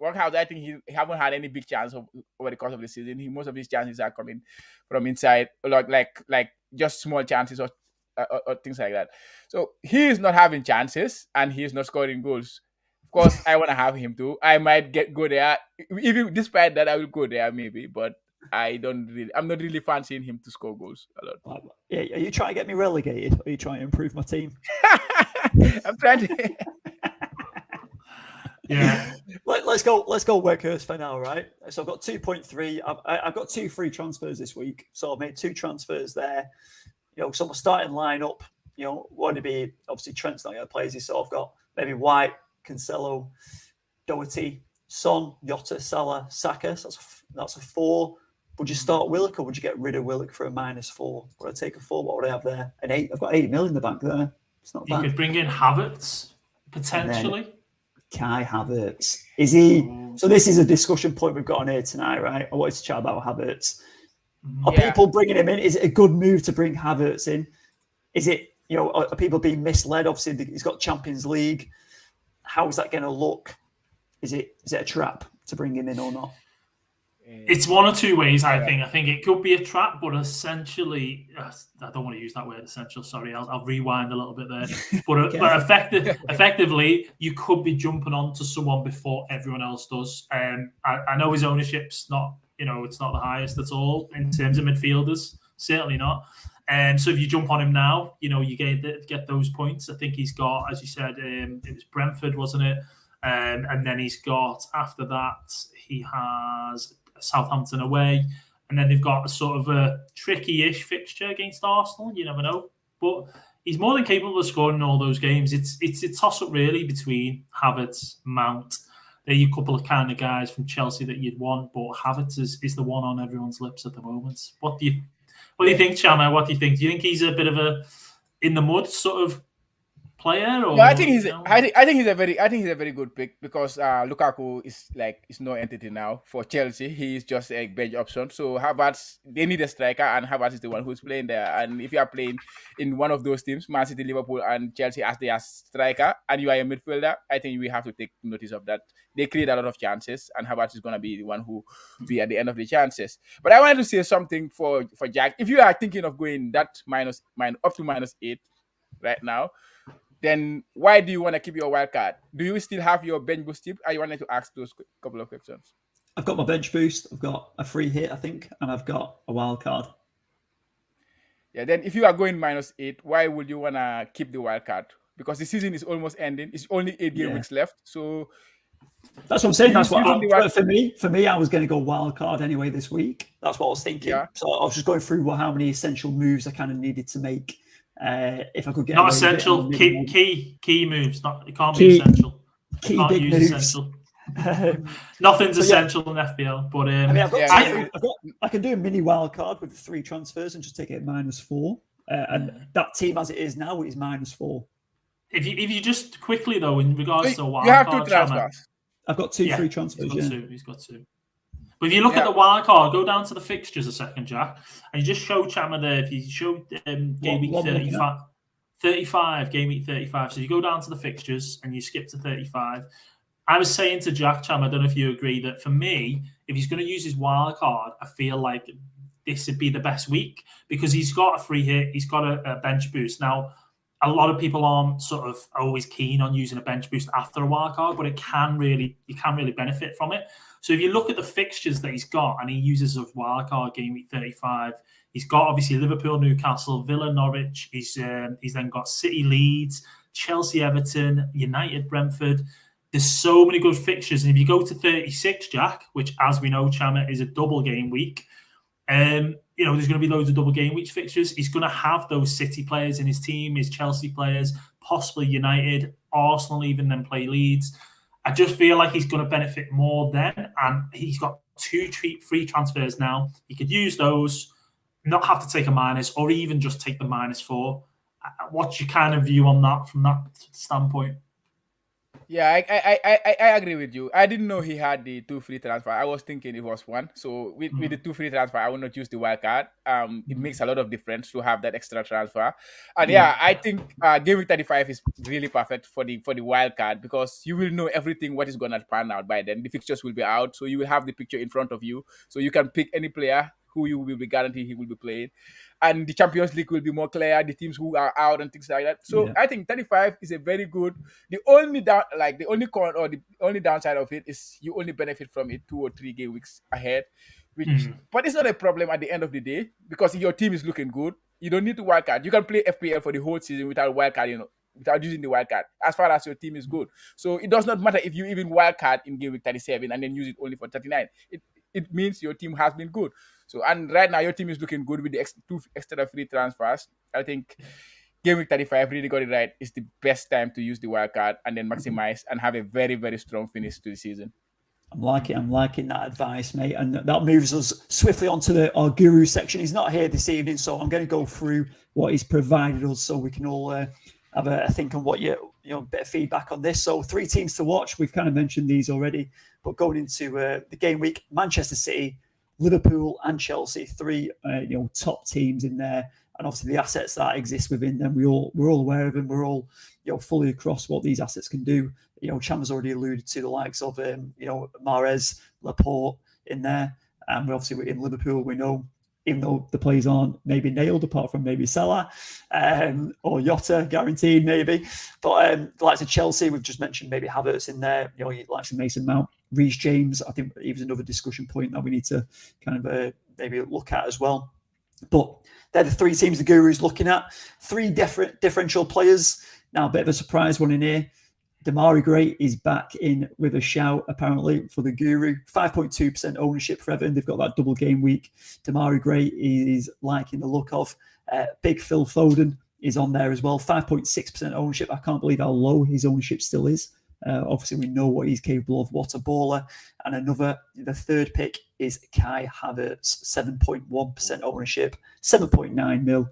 Weghorst, I think he haven't had any big chance over the course of the season. Most of his chances are coming from inside, like just small chances or things like that. So he is not having chances and he is not scoring goals. Of course, I want to have him too. I might go there. Even despite that, I will go there maybe, but I'm not really fancying him to score goals a lot. Yeah, are you trying to get me relegated? Or are you trying to improve my team? I'm trying to. Yeah. Let's go Weghorst for now, right? So I've got 2.3. I've got 2 free transfers this week. So I've made 2 transfers there. So my starting lineup, want to be obviously Trent's not going to play, so I've got maybe White, Cancelo, Doherty, Son, Jota, Salah, Saka. So that's a 4. Would you start Willock or would you get rid of Willock for a -4? Would I take a 4? What would I have there? An 8. I've got 80 million in the bank there. It's not bad. You could bring in Havertz potentially. Kai Havertz. Is he? So this is a discussion point we've got on here tonight, right? I wanted to chat about Havertz. Are people bringing him in? Is it a good move to bring Havertz in? Is it, are people being misled? Obviously, he's got Champions League. How is that going to look? Is it a trap to bring him in or not? It's one or 2 ways, I think. I think it could be a trap, but essentially, I don't want to use that word essential. Sorry, I'll rewind a little bit there. But effectively, you could be jumping on to someone before everyone else does. I know his ownership's not, it's not the highest at all in terms of midfielders. Certainly not. So if you jump on him now, you get those points. I think he's got, as you said, it was Brentford, wasn't it? And then he's got, after that, he has Southampton away, and then they've got a sort of a tricky-ish fixture against Arsenal. You never know. but he's more than capable of scoring in all those games. It's a toss-up really between Havertz, Mount. They're a couple of kind of guys from Chelsea that you'd want, but Havertz is the one on everyone's lips at the moment. What do you think, Chama? What do you think? Do you think he's a bit of a in the mud sort of player? Or, no, I think he's. I think he's a very good pick because Lukaku is no entity now for Chelsea. He's just a bench option. So Havertz, they need a striker, and Havertz is the one who's playing there. And if you are playing in one of those teams, Man City, Liverpool, and Chelsea as their striker, and you are a midfielder, I think we have to take notice of that. They create a lot of chances, and Havertz is going to be the one who be at the end of the chances. But I wanted to say something for Jack. If you are thinking of going that up to -8 right now, then why do you want to keep your wild card? Do you still have your bench boost tip? I wanted to ask those couple of questions. I've got my bench boost. I've got a free hit, I think, and I've got a wild card. Yeah, then if you are going -8, why would you want to keep the wild card? Because the season is almost ending. It's only 8 game weeks left. So that's what I'm saying. That's what for me, I was going to go wild card anyway this week. That's what I was thinking. Yeah. So I was just going through how many essential moves I kind of needed to make. If I could get not essential, key moves. It can't be essential. Key big moves. Essential. Nothing's essential in FPL, but I mean, I can do a mini wild card with 3 transfers and just take it at -4. And that team as it is now is -4. If you just quickly though, in regards to wild you have card, 2 transfers. I've got 2 free transfers. He's got 2. But if you look at the wild card, go down to the fixtures a second, Jack, and you just show Chama there. If you show game week 35, game week 35. So you go down to the fixtures and you skip to 35. I was saying to Jack, Chama, I don't know if you agree, that for me, if he's going to use his wild card, I feel like this would be the best week because he's got a free hit, he's got a bench boost. Now, a lot of people aren't sort of always keen on using a bench boost after a wild card, but you can really benefit from it. So if you look at the fixtures that he's got and he uses a wild card game week 35, he's got obviously Liverpool, Newcastle, Villa, Norwich. He's then got City, Leeds, Chelsea, Everton, United, Brentford. There's so many good fixtures. And if you go to 36, Jack, which as we know, Chama, is a double game week, there's going to be loads of double game week fixtures. He's going to have those City players in his team, his Chelsea players, possibly United, Arsenal even then play Leeds. I just feel like he's going to benefit more then. And he's got 2 free transfers now. He could use those, not have to take a minus, or even just take the -4. What's your kind of view on that from that standpoint? Yeah, I agree with you. I didn't know he had the 2 free transfer. I was thinking it was 1. So with the 2 free transfer, I will not use the wild card. It makes a lot of difference to have that extra transfer. And I think game week 35 is really perfect for the wild card because you will know everything what is going to pan out by then. The fixtures will be out, so you will have the picture in front of you, so you can pick any player who you will be guaranteed he will be playing. And the Champions League will be more clear, the teams who are out and things like that. So I think 35 is a very good. The only downside of it is you only benefit from it 2 or 3 game weeks ahead. But it's not a problem at the end of the day because if your team is looking good, you don't need to wildcard. You can play FPL for the whole season without wildcard, without using the wildcard, as far as your team is good. So it does not matter if you even wildcard in game week 37 and then use it only for 39. It means your team has been good. So, and right now your team is looking good with the 2 extra free transfers. I think game week 35 really got it right. It's the best time to use the wild card and then maximize and have a very, very strong finish to the season. I'm liking that advice, mate. And that moves us swiftly onto our guru section. He's not here this evening, so I'm going to go through what he's provided us so we can all have a think on what a bit of feedback on this. So 3 teams to watch. We've kind of mentioned these already, but going into the game week, Manchester City, Liverpool and Chelsea, 3 top teams in there, and obviously the assets that exist within them. We're all aware of them. We're all fully across what these assets can do. Cham has already alluded to the likes of Mahrez, Laporte in there, and obviously in Liverpool we know, even though the players aren't maybe nailed, apart from maybe Salah or Jota guaranteed maybe, but the likes of Chelsea, we've just mentioned maybe Havertz in there. Likes of Mason Mount, Reece James. I think he was another discussion point that we need to kind of maybe look at as well. But they're the 3 teams the Guru's looking at. 3 differential players. Now, a bit of a surprise one in here. Demarai Gray is back in with a shout, apparently, for the Guru. 5.2% ownership for Everton. They've got that double game week. Demarai Gray is liking the look of. Big Phil Foden is on there as well. 5.6% ownership. I can't believe how low his ownership still is. Obviously, we know what he's capable of. What a baller. And the third pick is Kai Havertz, 7.1% ownership, 7.9 mil.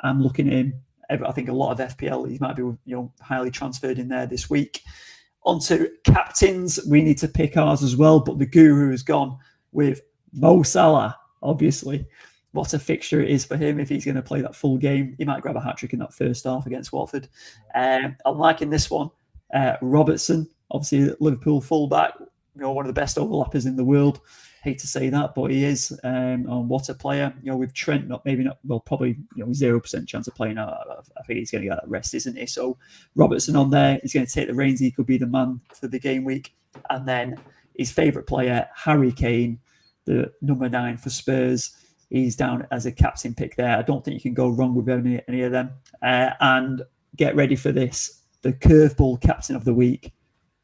I'm looking at him. I think a lot of FPL, he might be highly transferred in there this week. Onto captains, we need to pick ours as well, but the guru has gone with Mo Salah, obviously. What a fixture it is for him if he's going to play that full game. He might grab a hat-trick in that first half against Watford. I'm liking this one. Robertson, obviously Liverpool fullback, one of the best overlappers in the world. Hate to say that, but he is. What a player. With Trent, probably 0% chance of playing out. I think he's going to get that rest, isn't he? So Robertson on there, he's going to take the reins. He could be the man for the game week. And then his favourite player, Harry Kane, the number 9 for Spurs. He's down as a captain pick there. I don't think you can go wrong with any of them. And get ready for this. The curveball captain of the week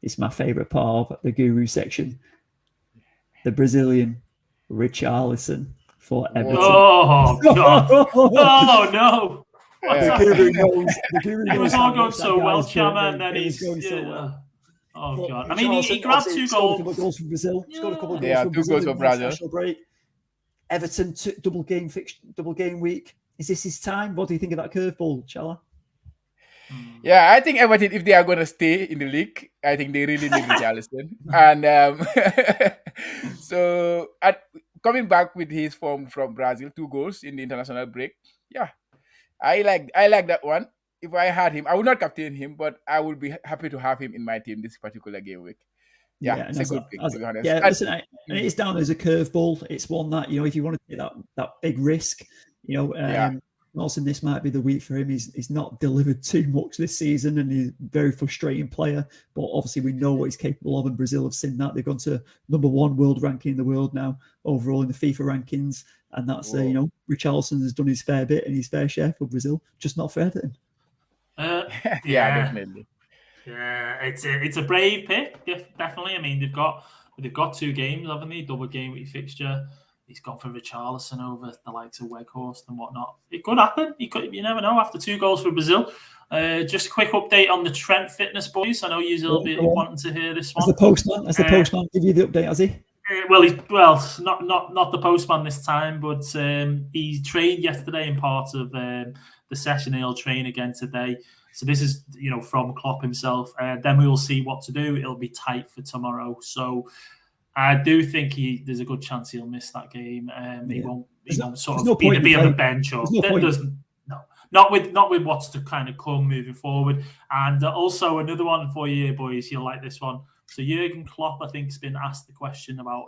is my favourite part of the guru section. The Brazilian Richarlison for Everton. Oh, God. Oh, no. The guru it was knows all going so well, Chama, and then he's going so well. Oh, God. I mean, he grabbed 2 goals. Scored a couple of goals from Brazil. Scored a couple of goals from 2 Brazil goals for Brazil. Break. Everton double game week. Is this his time? What do you think of that curveball, Chala? Yeah, I think Everton, if they are going to stay in the league, I think they really need Richarlison. And so, coming back with his form from Brazil, 2 goals in the international break. Yeah, I like that one. If I had him, I would not captain him, but I would be happy to have him in my team this particular game week. Yeah, it's a good pick, to be honest. Yeah, listen, and it's down as a curveball. It's one that, if you want to take that big risk, also this might be the week for him. He's not delivered too much this season, and he's a very frustrating player. But obviously, we know what he's capable of, and Brazil have seen that. They've gone to number 1 world ranking in the world now, overall in the FIFA rankings. And that's, Richarlison has done his fair bit and his fair share for Brazil, just not for Everton. Yeah, definitely. Yeah, it's a brave pick, definitely. I mean, they've got 2 games, haven't they? Double game week fixture. He's gone for Richarlison over the likes of Weghorst and whatnot. It could happen. You never know. After 2 goals for Brazil. Just a quick update on the Trent fitness, boys. I know you'll be wanting to hear this one. As the postman, give you the update, has he? Not the postman this time, but he trained yesterday in part of the session. He'll train again today. So this is, from Klopp himself. Then we will see what to do. It'll be tight for tomorrow. So I do think there's a good chance he'll miss that game. He won't sort of either be on the bench or not with what's to kind of come moving forward. And also another one for you, boys. You'll like this one. So Jurgen Klopp, I think, has been asked the question about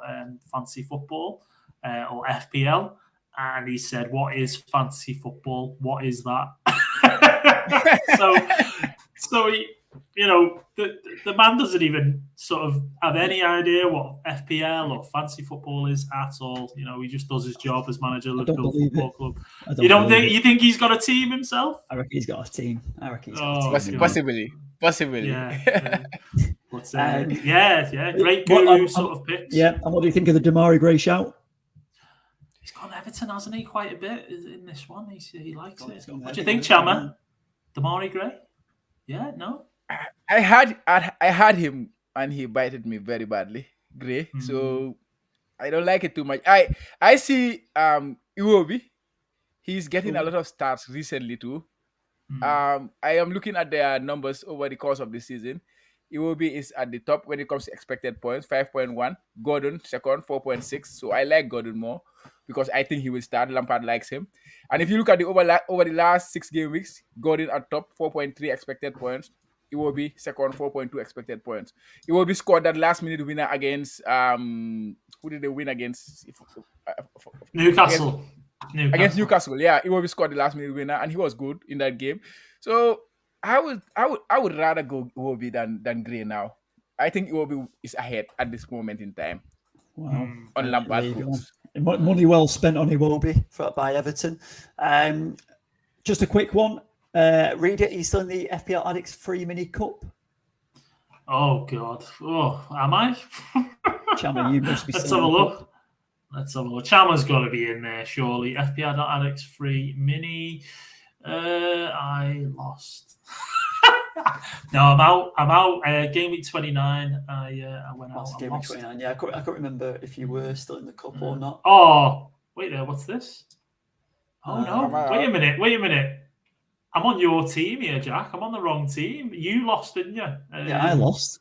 fantasy football or FPL, and he said, "What is fantasy football? What is that?" so he, the man doesn't even sort of have any idea what FPL or fantasy football is at all. He just does his job as manager of Liverpool Football Club. You think he's got a team himself? I reckon he's got a team. Possibly. Yeah. But, great guru sort of picks. Yeah, and what do you think of the Damari Gray shout? He's gone Everton, hasn't he? Quite a bit in this one. He likes it. What do you think, Chama? Damari Gray? Yeah, no. I had him and he bited me very badly, Gray. Mm-hmm. So I don't like it too much. I see Iwobi. He's getting a lot of starts recently too. Mm-hmm. I am looking at their numbers over the course of the season. Iwobi is at the top when it comes to expected points, 5.1. Gordon second, 4.6. So I like Gordon more because I think he will start. Lampard likes him. And if you look at the over the last 6 game weeks, Gordon at top, 4.3 expected points. Iwobi second, 4.2 expected points. Iwobi scored that last minute winner against who did they win against? Newcastle. Against Newcastle, yeah. Iwobi scored the last minute winner and he was good in that game. So I would rather go Iwobi than Gray now. I think Iwobi is ahead at this moment in time. Wow. On Lampard books. Money well spent on Iwobi by Everton. Just a quick one. Read it. Are you still in the FPL Addicts Free Mini Cup? Oh, God. Oh, am I? Chama, you must be. Let's have a look. Chama's got to be in there, surely. FPL Addicts Free Mini. I lost. No, I'm out. I'm out. Game week 29. I went out. That's game week 29. Yeah, I couldn't remember if you were still in the cup or not. Oh, wait there. What's this? Oh no! Am I Wait a out? minute. Wait a minute. I'm on your team here, Jack. I'm on the wrong team. You lost, didn't you? Yeah, I lost.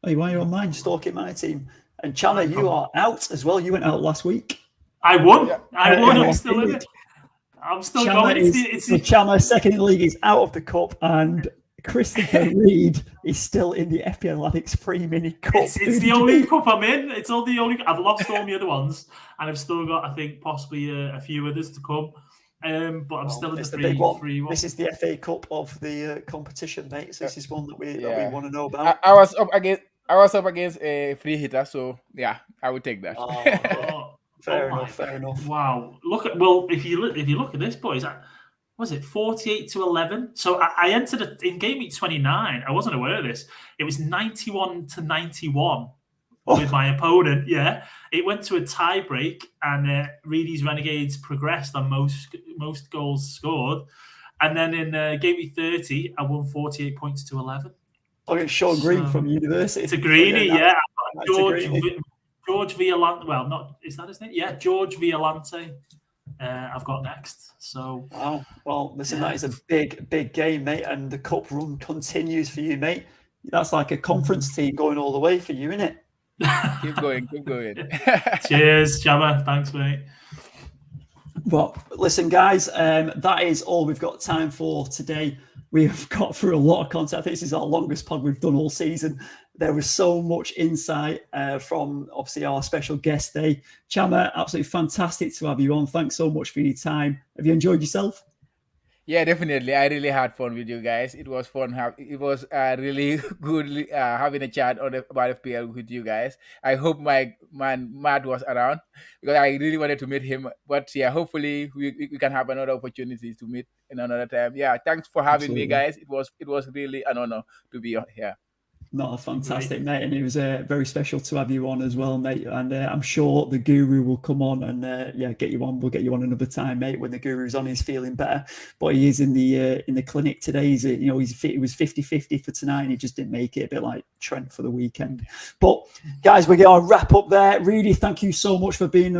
Hey, why are you on mine? Stalking my team. And Chandler, you are out as well. You went out last week. I won. Yeah. I won. I'm still in it. I'm still going. Chandler, second in the league, is out of the cup, and Christopher Reed is still in the FPL Addicts free mini cup. It's the only cup I'm in. It's all the only. I've lost all the other ones, and I've still got, I think, possibly a few others to come. But I'm still in the free one. This is the FA Cup of the competition, mate. So this is one that we want to know about. I was up against a free hitter, so yeah, I would take that. Fair enough. Wow. If you look at this, boys, was it 48-11? So I entered in game week 29. I wasn't aware of this. It was 91-91 with my opponent. Yeah, it went to a tie break, and Reedy's Renegades progressed on most goals scored. And then in game week 30, I won 48 points to 11. Okay, Sean Green from university. It's a greenie, yeah. George Violante. Well, not is that his name? Yeah, George Violante. I've got next. So wow. Well, listen, that is a big game, mate, and the cup run continues for you, mate. That's like a conference team going all the way for you, isn't it? Keep going. Cheers, Jabba. Thanks, mate. Well, listen, guys, that is all we've got time for today. We have got through a lot of content. I think this is our longest pod we've done all season. There was so much insight from, obviously, our special guest day. Chama, absolutely fantastic to have you on. Thanks so much for your time. Have you enjoyed yourself? Yeah, definitely. I really had fun with you guys. It was fun. It was really good having a chat about FPL with you guys. I hope my man Matt was around, because I really wanted to meet him. But yeah, hopefully we can have another opportunity to meet in another time. Yeah, thanks for having me, guys. It was really an honor to be here. No, fantastic, mate. And it was very special to have you on as well, mate. And I'm sure the Guru will come on and get you on. We'll get you on another time, mate, when the Guru's on. He's feeling better. But he is in the clinic today. He was 50-50 for tonight, and he just didn't make it, a bit like Trent for the weekend. But guys, we're going to wrap up there. Really, thank you so much for being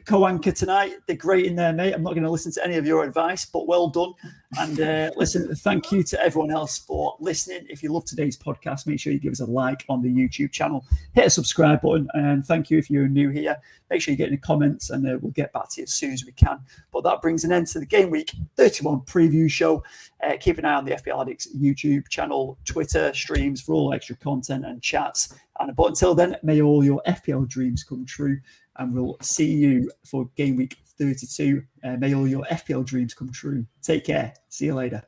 co-anchor tonight. They're great in there, mate. I'm not going to listen to any of your advice, but well done. And listen, thank you to everyone else for listening. If you love today's podcast, make sure you give us a like on the YouTube channel, hit a subscribe button, and thank you if you're new here. Make sure you get in the comments, and we'll get back to you as soon as we can. But that brings an end to the Game Week 31 preview show. Keep an eye on the FPL Addicts YouTube channel, Twitter streams for all extra content and chats. But until then, may all your FPL dreams come true, and we'll see you for Game Week 32. May all your FPL dreams come true. Take care. See you later.